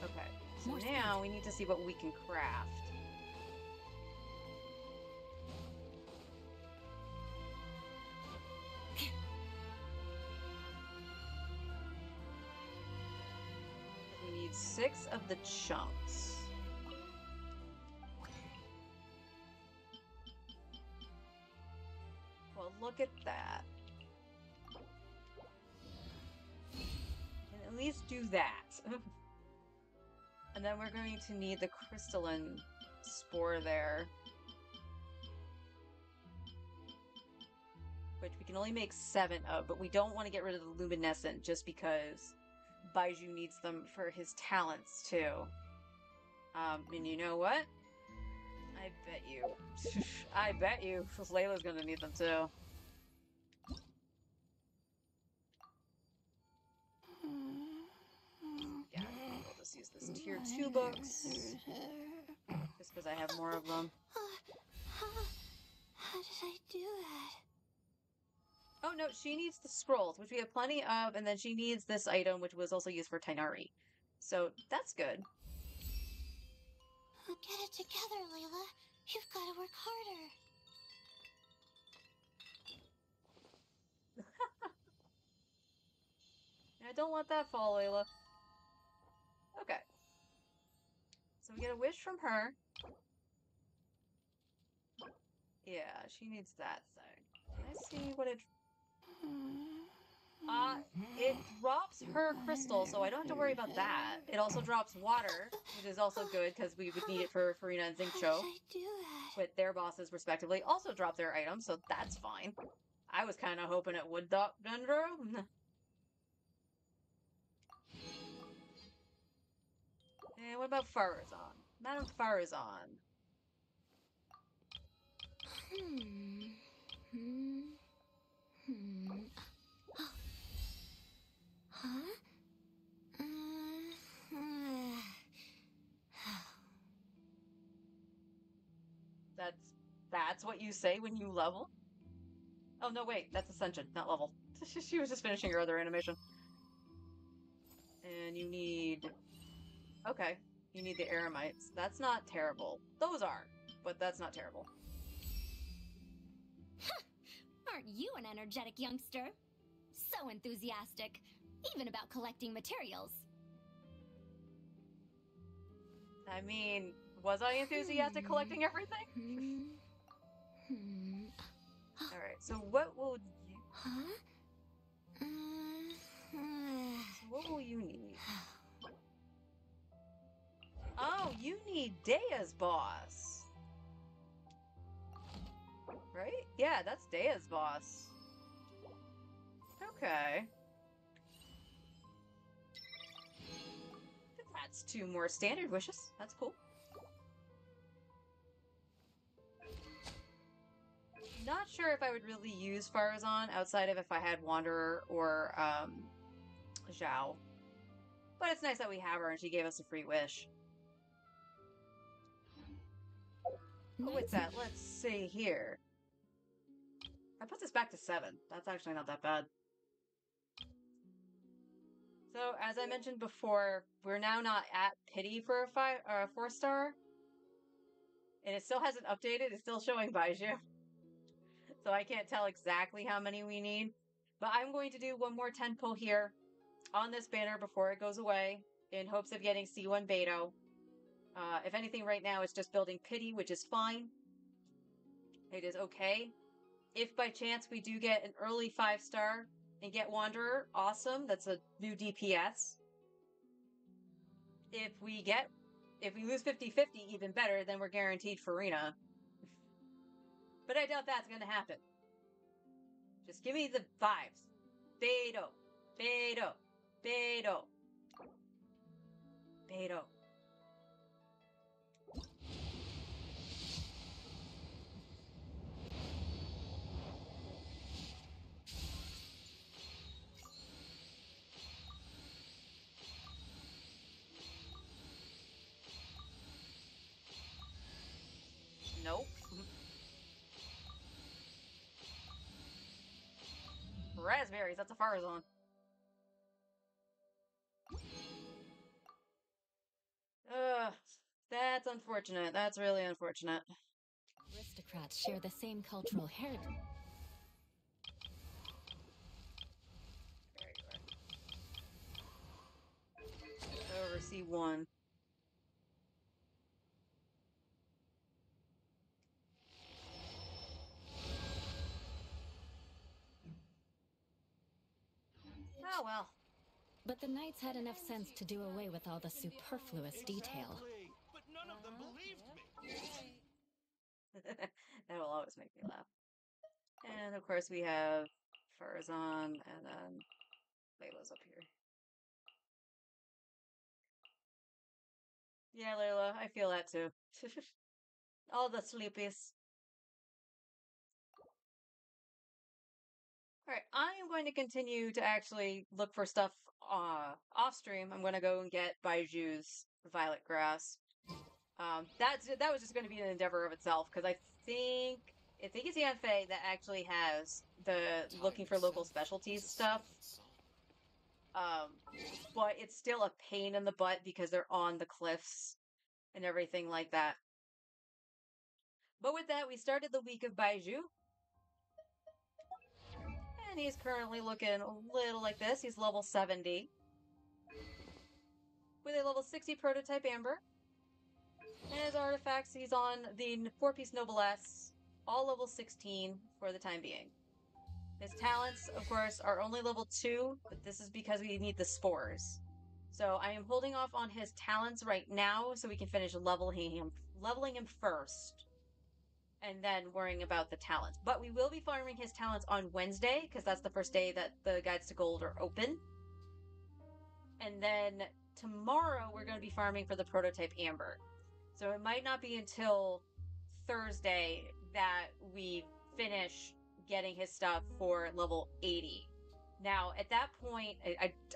Okay, so now we need to see what we can craft. We need 6 of the chunks. Well, look at that. Can at least do that. And then we're going to need the crystalline spore there, which we can only make 7 of, but we don't want to get rid of the luminescent just because Baiju needs them for his talents too. And you know what? I bet you. I bet you Layla's gonna need them too. Yeah, I'll just use this tier 2 books. Just because I have more of them. How did I do that? Oh no, she needs the scrolls, which we have plenty of, and then she needs this item, which was also used for Tainari. So that's good. Get it together, Layla. You've got to work harder. I don't let that fall, Layla. Okay. So we get a wish from her. Yeah, she needs that thing. Can I see what it... it drops her crystal, so I don't have to worry about that. It also drops water, which is also good, because we would need it for Farina and Zincho. How did I do that? With their bosses, respectively, also drop their items, so that's fine. I was kind of hoping it would drop Dendro. And what about Farazan? Madame Farazan. Huh? That's what you say when you level? Oh, no, wait. That's Ascension, not level. She was just finishing her other animation. And you need... Okay. You need the Eremites. That's not terrible. Those are, but that's not terrible. Aren't you an energetic youngster? So enthusiastic, even about collecting materials. I mean, was I enthusiastic collecting everything? Alright, so what will you... Huh? So what will you need? Oh, you need Dea's boss. Right? Yeah, that's Dea's boss. Okay. That's 2 more standard wishes. That's cool. Not sure if I would really use Farazan outside of if I had Wanderer or Zhao. But it's nice that we have her and she gave us a free wish. But with that, let's see here. I put this back to 7. That's actually not that bad. So, as I mentioned before, we're now not at pity for a 4-star. And it still hasn't updated. It's still showing Baiju. So I can't tell exactly how many we need. But I'm going to do one more 10 pull here on this banner before it goes away in hopes of getting C1 Beto. If anything right now, it's just building pity, which is fine. It is okay. If by chance we do get an early 5-star and get Wanderer, awesome. That's a new DPS. If we lose 50-50, even better, then we're guaranteed Farina. But I doubt that's going to happen. Just give me the vibes. Beto. Beto. Beto. Beto. Raspberries, that's a Farazon. Ugh, that's unfortunate. That's really unfortunate. Aristocrats share the same cultural heritage. There you are. Over C1. Oh well. But the knights had enough sense to do away with all the superfluous detail. Exactly. But none of them believed me. That will always make me laugh. And of course we have Farazan, and then Layla's up here. Yeah, Layla, I feel that too. All the sleepies. Alright, I am going to continue to actually look for stuff off stream. I'm going to go and get Baiju's Violet Grass. That was just going to be an endeavor of itself, because I think it's Yanfei that actually has the looking for local specialties stuff. But it's still a pain in the butt because they're on the cliffs and everything like that. But with that, we started the week of Baiju. And he's currently looking a little like this. He's level 70. With a level 60 prototype Amber. And his artifacts, he's on the 4-piece Noblesse, all level 16 for the time being. His talents, of course, are only level 2, but this is because we need the spores. So I am holding off on his talents right now so we can finish leveling him first. And then worrying about the talents. But we will be farming his talents on Wednesday, because that's the first day that the Guides to Gold are open. And then tomorrow we're going to be farming for the prototype Amber. So it might not be until Thursday that we finish getting his stuff for level 80. Now, at that point,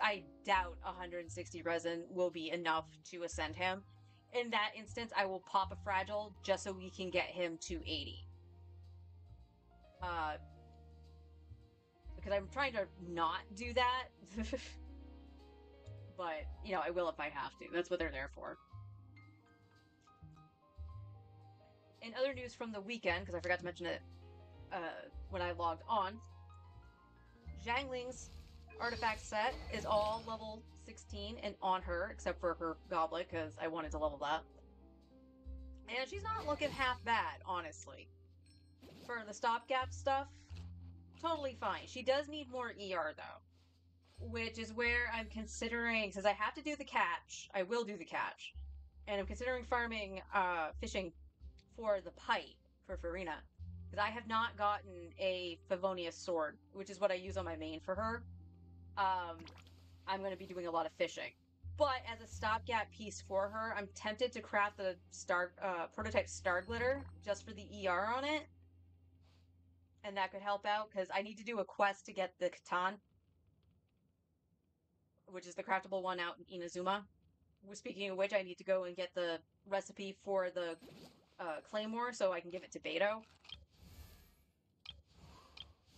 I doubt 160 resin will be enough to ascend him. In that instance, I will pop a fragile just so we can get him to 80. Because I'm trying to not do that. But, I will if I have to. That's what they're there for. In other news from the weekend, because I forgot to mention it when I logged on, Zhangling's artifact set is all level 16 and on her, except for her goblet, because I wanted to level that. And she's not looking half bad, honestly. For the stopgap stuff, totally fine. She does need more ER, though. Which is where I'm considering, since I have to do the catch, I will do the catch. And I'm considering farming, fishing for the pipe for Farina. Because I have not gotten a Favonius sword, which is what I use on my main for her. I'm going to be doing a lot of fishing. But as a stopgap piece for her, I'm tempted to craft the prototype Star Glitter just for the ER on it. And that could help out, because I need to do a quest to get the Katan, which is the craftable one out in Inazuma. Speaking of which, I need to go and get the recipe for the Claymore so I can give it to Beto.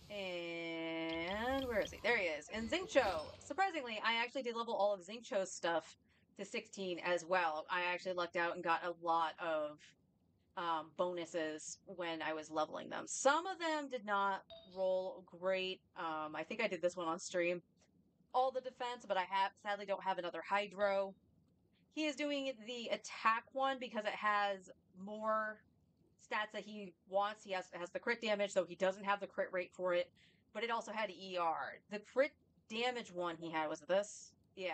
And where is he? There he is. And Xingqiu. Surprisingly, I actually did level all of Xingqiu's stuff to 16 as well. I actually lucked out and got a lot of bonuses when I was leveling them. Some of them did not roll great. I think I did this one on stream. All the defense, but I sadly don't have another Hydro. He is doing the attack one because it has more stats that he wants. He has the crit damage, so he doesn't have the crit rate for it, but it also had ER. The crit damage one he had, was it this? Yeah.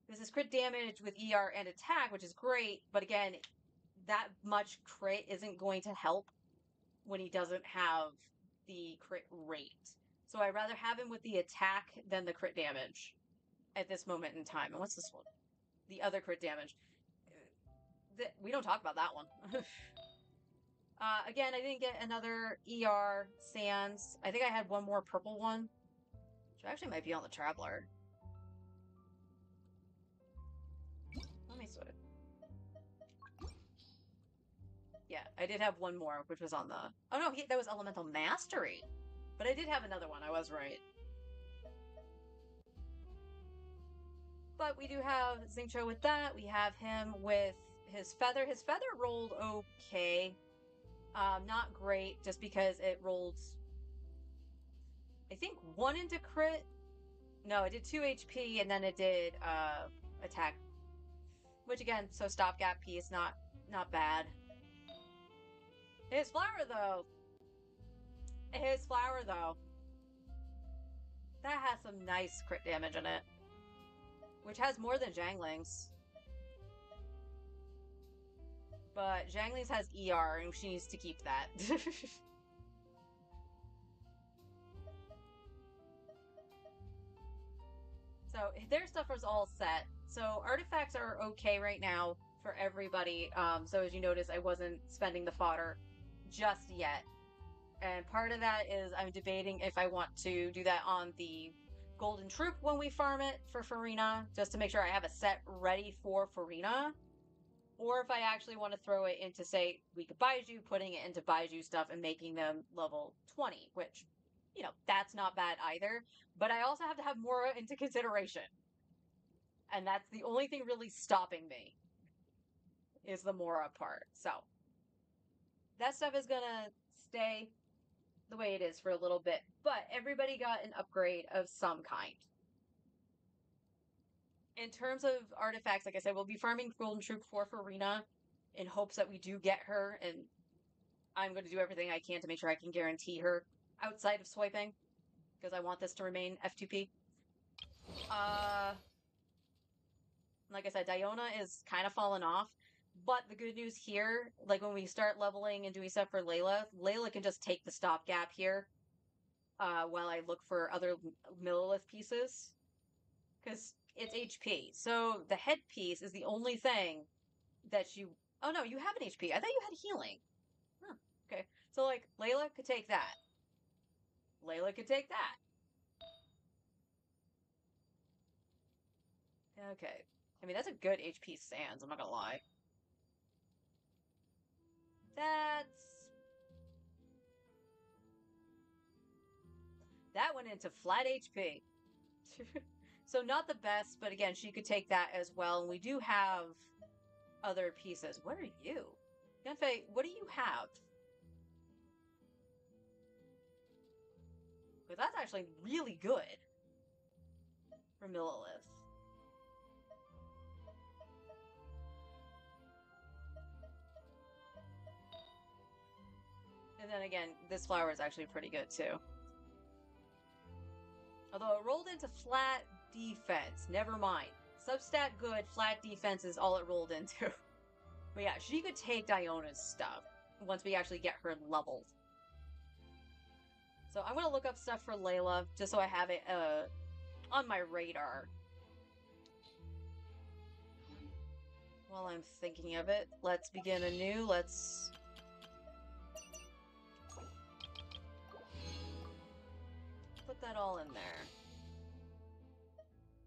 This is crit damage with ER and attack, which is great, but again, that much crit isn't going to help when he doesn't have the crit rate. So I'd rather have him with the attack than the crit damage at this moment in time. And what's this one? The other crit damage. We don't talk about that one. Again, I didn't get another ER Sans. I think I had one more purple one, which actually might be on the Traveler. Let me switch. Yeah, I did have one more, which was on the... Oh no, that was Elemental Mastery. But I did have another one, I was right. But we do have Xingqiu with that. We have him with his feather. His feather rolled okay. Not great, just because it rolled, I think, 1 into crit. No, it did 2 HP, and then it did attack. Which again, so stopgap piece, not bad. His flower though. His flower though. That has some nice crit damage in it. Which has more than Zhangling's. But Zhangling's has ER, and she needs to keep that. So their stuff is all set. So artifacts are okay right now for everybody. So as you notice, I wasn't spending the fodder just yet. And part of that is I'm debating if I want to do that on the Golden Troop when we farm it for Farina, just to make sure I have a set ready for Farina. Or if I actually want to throw it into, say, Week of Baiju, putting it into Baiju stuff and making them level 20, which, you know, that's not bad either. But I also have to have Mora into consideration. And that's the only thing really stopping me, is the Mora part. So, that stuff is gonna stay the way it is for a little bit. But everybody got an upgrade of some kind. In terms of artifacts, like I said, we'll be farming Golden Troop for Farina in hopes that we do get her, and I'm going to do everything I can to make sure I can guarantee her outside of swiping, because I want this to remain F2P. Like I said, Diona is kind of fallen off, but the good news here, like when we start leveling and doing stuff for Layla, Layla can just take the stopgap here while I look for other Millilith pieces, because it's HP. So the headpiece is the only thing that you... Oh no, you have an HP. I thought you had healing. Huh, okay. So like, Layla could take that. Layla could take that. Okay. I mean, that's a good HP Sans, I'm not gonna lie. That went into flat HP. So not the best, but again, she could take that as well. And we do have other pieces. What are you? Yanfei, what do you have? Because that's actually really good for Millilith. And then again, this flower is actually pretty good too. Although it rolled into flat defense. Never mind. Substat good, flat defense is all it rolled into. But yeah, she could take Diona's stuff once we actually get her leveled. So I'm going to look up stuff for Layla, just so I have it on my radar. While I'm thinking of it, let's begin anew. Let's... put that all in there.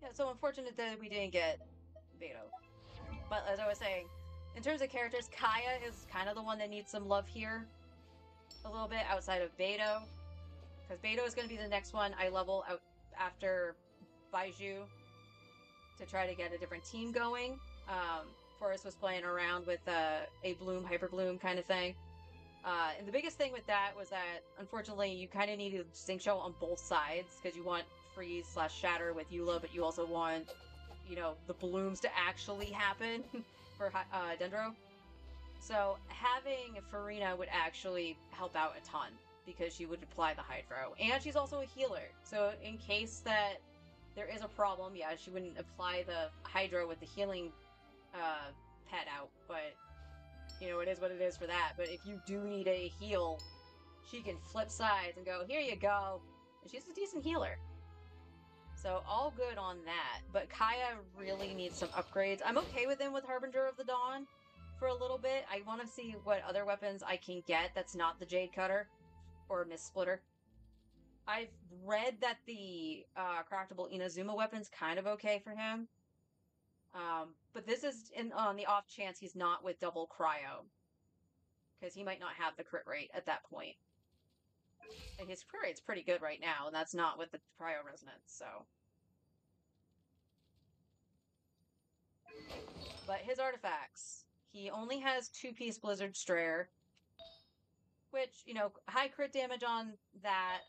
Yeah, so unfortunate that we didn't get Beto. But as I was saying, in terms of characters, Kaya is kind of the one that needs some love here. A little bit outside of Beto. Because Beto is going to be the next one I level out after Baiju to try to get a different team going. Forrest was playing around with a Bloom, Hyper Bloom kind of thing. And the biggest thing with that was that, unfortunately, you kind of needed Xingqiu on both sides, because you want freeze/shatter with Eula, but you also want, you know, the blooms to actually happen for Dendro. So having Farina would actually help out a ton, because she would apply the Hydro. And she's also a healer, so in case that there is a problem, yeah, she wouldn't apply the Hydro with the healing pet out, but... you know, it is what it is for that. But if you do need a heal, she can flip sides and go, here you go. And she's a decent healer. So all good on that. But Kaya really needs some upgrades. I'm okay with him with Harbinger of the Dawn for a little bit. I want to see what other weapons I can get that's not the Jade Cutter or Mist Splitter. I've read that the craftable Inazuma weapon's kind of okay for him. But this is on the off chance he's not with double cryo, because he might not have the crit rate at that point. And his crit rate's pretty good right now, and that's not with the cryo resonance, so... But his artifacts, he only has 2-piece Blizzard Strayer, which, you know, high crit damage on that.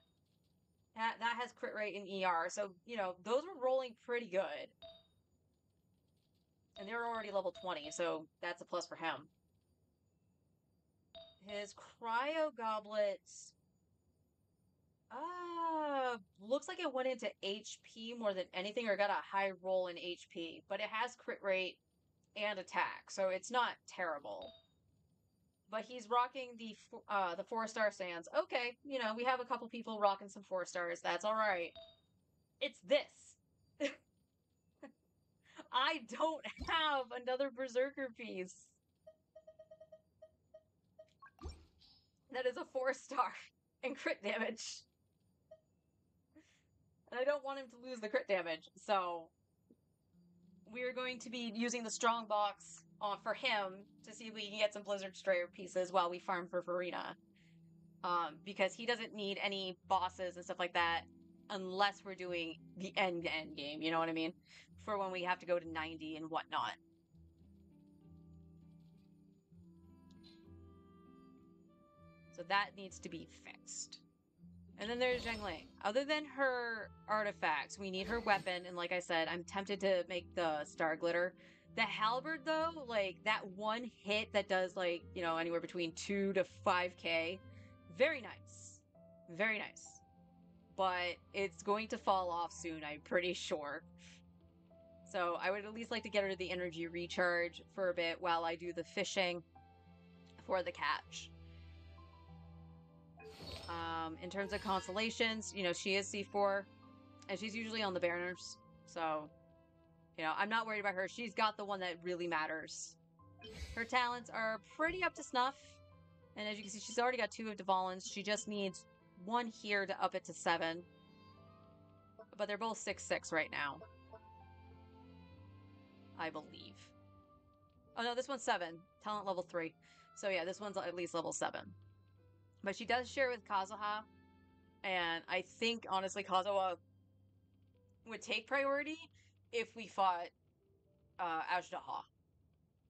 That has crit rate in ER, so, you know, those were rolling pretty good. And they were already level 20, so that's a plus for him. His cryo goblets, looks like it went into HP more than anything, or got a high roll in HP, but it has crit rate and attack, so it's not terrible. But he's rocking the 4-star sands. Okay, you know, we have a couple people rocking some 4 stars. That's all right. It's this. I don't have another berserker piece that is a 4-star and crit damage. And I don't want him to lose the crit damage, so we're going to be using the strong box for him to see if we can get some Blizzard Strayer pieces while we farm for Farina. Because he doesn't need any bosses and stuff like that unless we're doing the end game, you know what I mean? For when we have to go to 90 and whatnot. So that needs to be fixed. And then there's Zhengling. Other than her artifacts, we need her weapon, and like I said, I'm tempted to make the Star Glitter. The halberd, though, like, that one hit that does, like, you know, anywhere between 2 to 5k, very nice. Very nice. But it's going to fall off soon, I'm pretty sure. So I would at least like to get her the energy recharge for a bit while I do the fishing for the catch. In terms of constellations, you know, she is C4, and she's usually on the banners, so, you know, I'm not worried about her. She's got the one that really matters. Her talents are pretty up to snuff, and as you can see, she's already got 2 of Dvalins. She just needs 1 here to up it to 7. But they're both 6/6 right now, I believe. Oh no, this one's 7. Talent level 3. So yeah, this one's at least level 7. But she does share with Kazuha, and I think, honestly, Kazuha would take priority if we fought Ajdaha.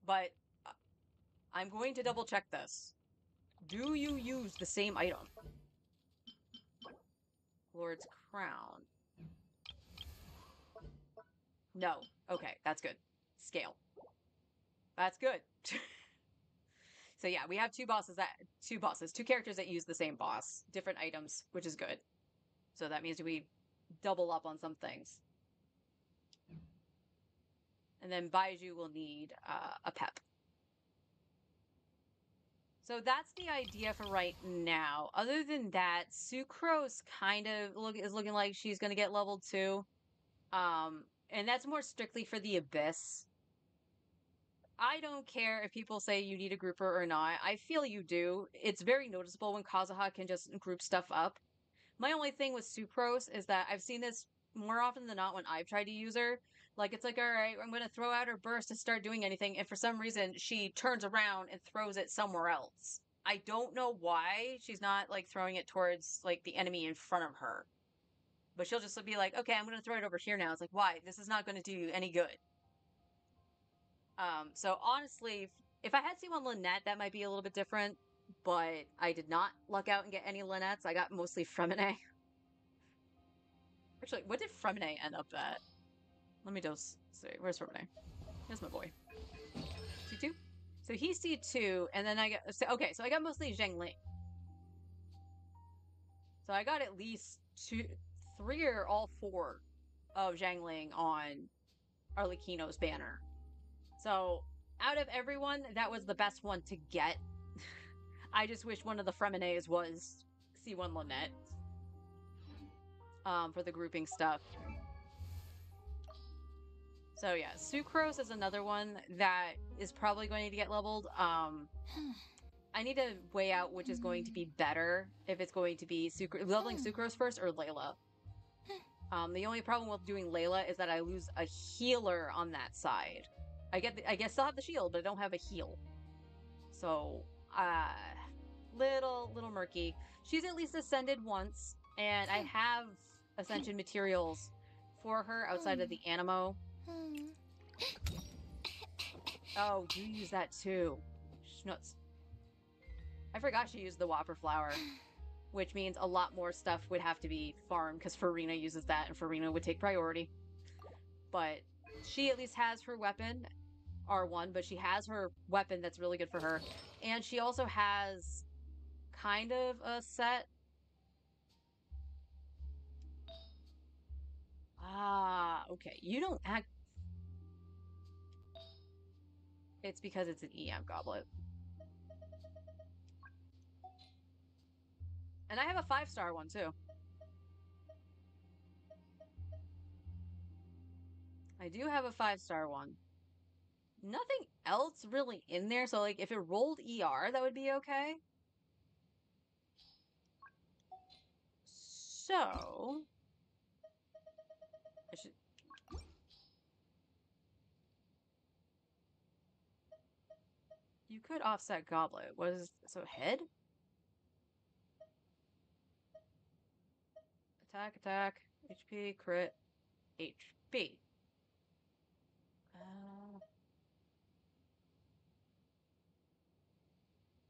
But I'm going to double check this. Do you use the same item? Lord's Crown. No. Okay, that's good. Scale. That's good. So yeah, we have two characters that use the same boss, different items, which is good. So that means we double up on some things. And then Baiju will need a pep. So that's the idea for right now. Other than that, Sucrose kind of is looking like she's going to get level 2. And that's more strictly for the Abyss. I don't care if people say you need a grouper or not. I feel you do. It's very noticeable when Kazuha can just group stuff up. My only thing with Sucrose is that I've seen this more often than not when I've tried to use her. Like, it's like, all right, I'm going to throw out her burst to start doing anything, and for some reason, she turns around and throws it somewhere else. I don't know why she's not, like, throwing it towards, like, the enemy in front of her. But she'll just be like, okay, I'm going to throw it over here now. It's like, why? This is not going to do you any good. So honestly, if I had C1 Lynette, that might be a little bit different, but I did not luck out and get any Lynnettes. I got mostly Fremine. Actually, what did Fremine end up at? Let me just see. Where's Fremine? There's my boy. C2? So he's C2, and then I got... Okay, so I got mostly Zhengling. So I got at least 3 or all 4 of Zhangling on Arlecchino's banner. So out of everyone, that was the best one to get. I just wish one of the Fremines was C1 Lynette. For the grouping stuff. So yeah, Sucrose is another one that is probably going to get leveled. I need to weigh out which is going to be better, if it's going to be leveling Sucrose first or Layla. The only problem with doing Layla is that I lose a healer on that side. I guess still have the shield, but I don't have a heal. So, little murky. She's at least ascended once, and I have ascension materials for her outside of the Animo. Oh, you use that too. Schnuts. I forgot she used the Whopper flower, which means a lot more stuff would have to be farmed because Farina uses that and Farina would take priority. But she at least has her weapon, R1, but she has her weapon that's really good for her. And she also has kind of a set. Ah, okay. You don't act. It's because it's an EM goblet. And I have a 5-star one too. I do have a 5-star one. Nothing else really in there, so like if it rolled ER, that would be okay. So I should. You could offset goblet. What is so head? Attack, HP, crit, HP.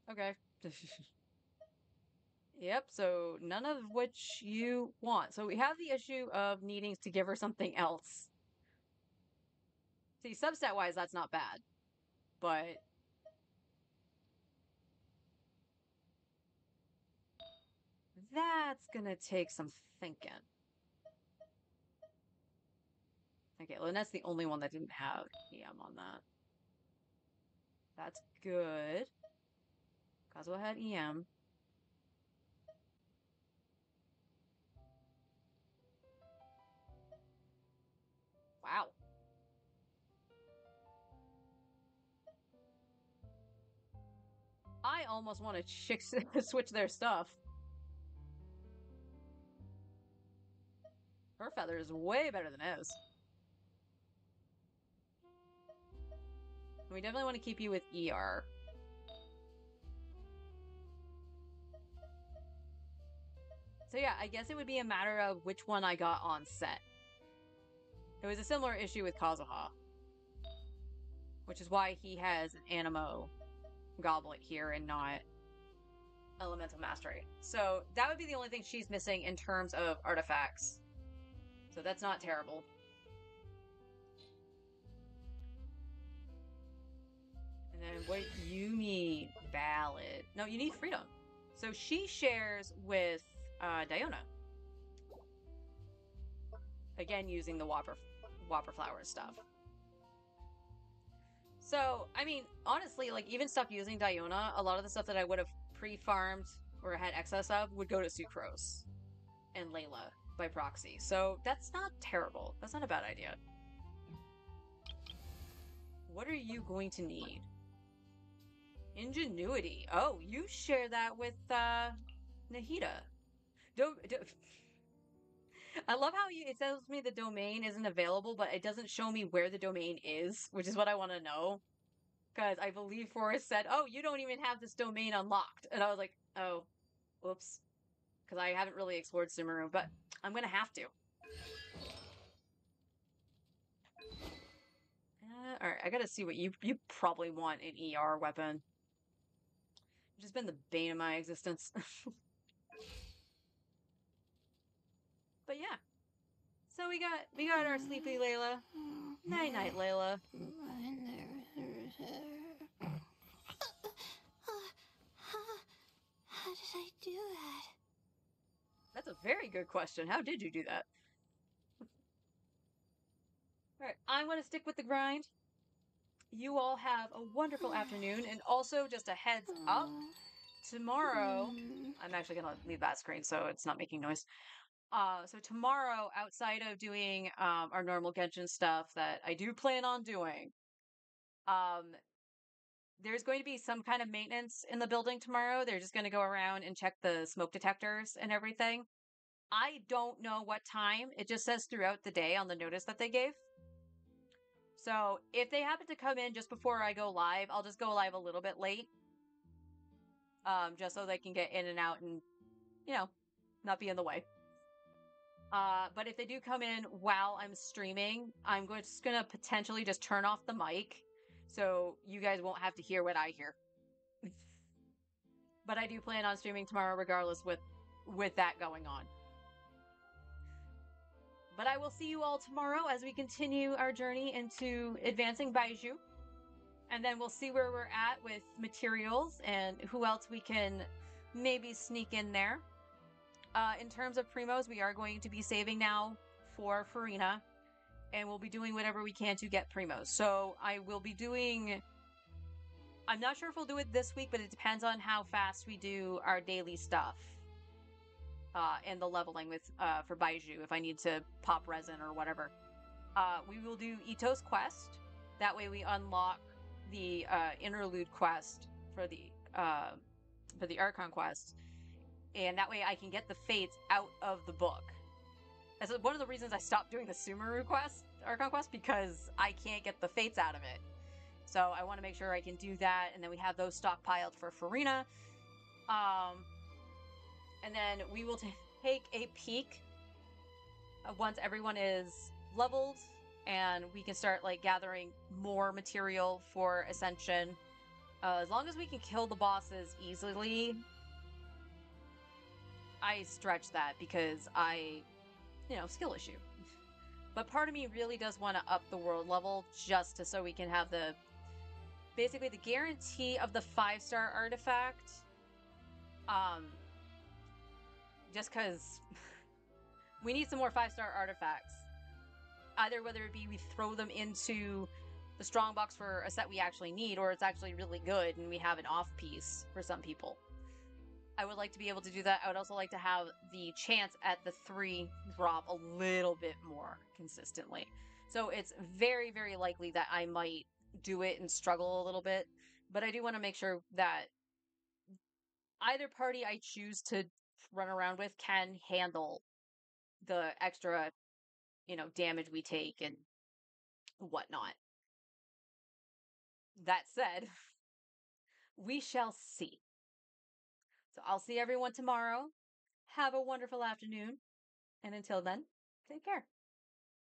Okay. Yep, so none of which you want. So we have the issue of needing to give her something else. See, substat wise, that's not bad. But that's gonna take some thinking. Okay, well, that's the only one that didn't have EM on that. That's good. Kazuo had EM. Wow. I almost want to switch their stuff. Her feather is way better than his. We definitely want to keep you with ER. So yeah, I guess it would be a matter of which one I got on set. It was a similar issue with Kazuha, which is why he has an Animo goblet here and not Elemental Mastery. So that would be the only thing she's missing in terms of artifacts. So that's not terrible. And then what you need? Ballad. No, you need freedom. So she shares with Diona. Again, using the Whopper flower stuff. So, I mean, honestly, like, even stuff using Diona, a lot of the stuff that I would have pre-farmed or had excess of would go to Sucrose and Layla by proxy. So that's not terrible. That's not a bad idea. What are you going to need? Ingenuity. Oh, you share that with Nahida. I love how it tells me the domain isn't available, but it doesn't show me where the domain is, which is what I want to know. Because I believe Forrest said, "Oh, you don't even have this domain unlocked," and I was like, "Oh, whoops," because I haven't really explored Sumeru, but I'm gonna have to. All right, I gotta see what you probably want an ER weapon. It's just been the bane of my existence. But yeah, so we got our sleepy Layla. Night night, Layla. How did I do that? That's a very good question. How did you do that? All right, I'm gonna stick with the grind. You all have a wonderful afternoon, and also just a heads up, tomorrow, I'm actually gonna leave that screen so it's not making noise. So tomorrow, outside of doing our normal Genshin stuff that I do plan on doing, um, there's going to be some kind of maintenance in the building tomorrow. They're just going to go around and check the smoke detectors and everything. I don't know what time. It just says throughout the day on the notice that they gave. So if they happen to come in just before I go live, I'll just go live a little bit late. Just so they can get in and out and, not be in the way. But if they do come in while I'm streaming, I'm just gonna potentially just turn off the mic so you guys won't have to hear what I hear. But I do plan on streaming tomorrow regardless with that going on. But I will see you all tomorrow as we continue our journey into advancing Baiju. And then we'll see where we're at with materials and who else we can maybe sneak in there. In terms of primos, we are going to be saving now for Farina, and we'll be doing whatever we can to get primos. So I will be doing... I'm not sure if we'll do it this week, but it depends on how fast we do our daily stuff. And the leveling with for Baiju, if I need to pop resin or whatever. We will do Ito's quest. That way we unlock the interlude quest for the Archon quest. And that way I can get the fates out of the book. That's one of the reasons I stopped doing the Sumeru quest, Archon quest, because I can't get the fates out of it. So I want to make sure I can do that, and then we have those stockpiled for Farina. And then we will take a peek once everyone is leveled, and we can start like gathering more material for Ascension. As long as we can kill the bosses easily, I stretch that because skill issue. But part of me really does want to up the world level just so we can have basically the guarantee of the 5-star artifact. Just because we need some more 5-star artifacts. Either whether it be we throw them into the strong box for a set we actually need, or it's actually really good and we have an off piece for some people. I would like to be able to do that. I would also like to have the chance at the 3 drop a little bit more consistently. So it's very, very likely that I might do it and struggle a little bit. But I do want to make sure that either party I choose to run around with can handle the extra, damage we take and whatnot. That said, we shall see. So I'll see everyone tomorrow. Have a wonderful afternoon. And until then, take care.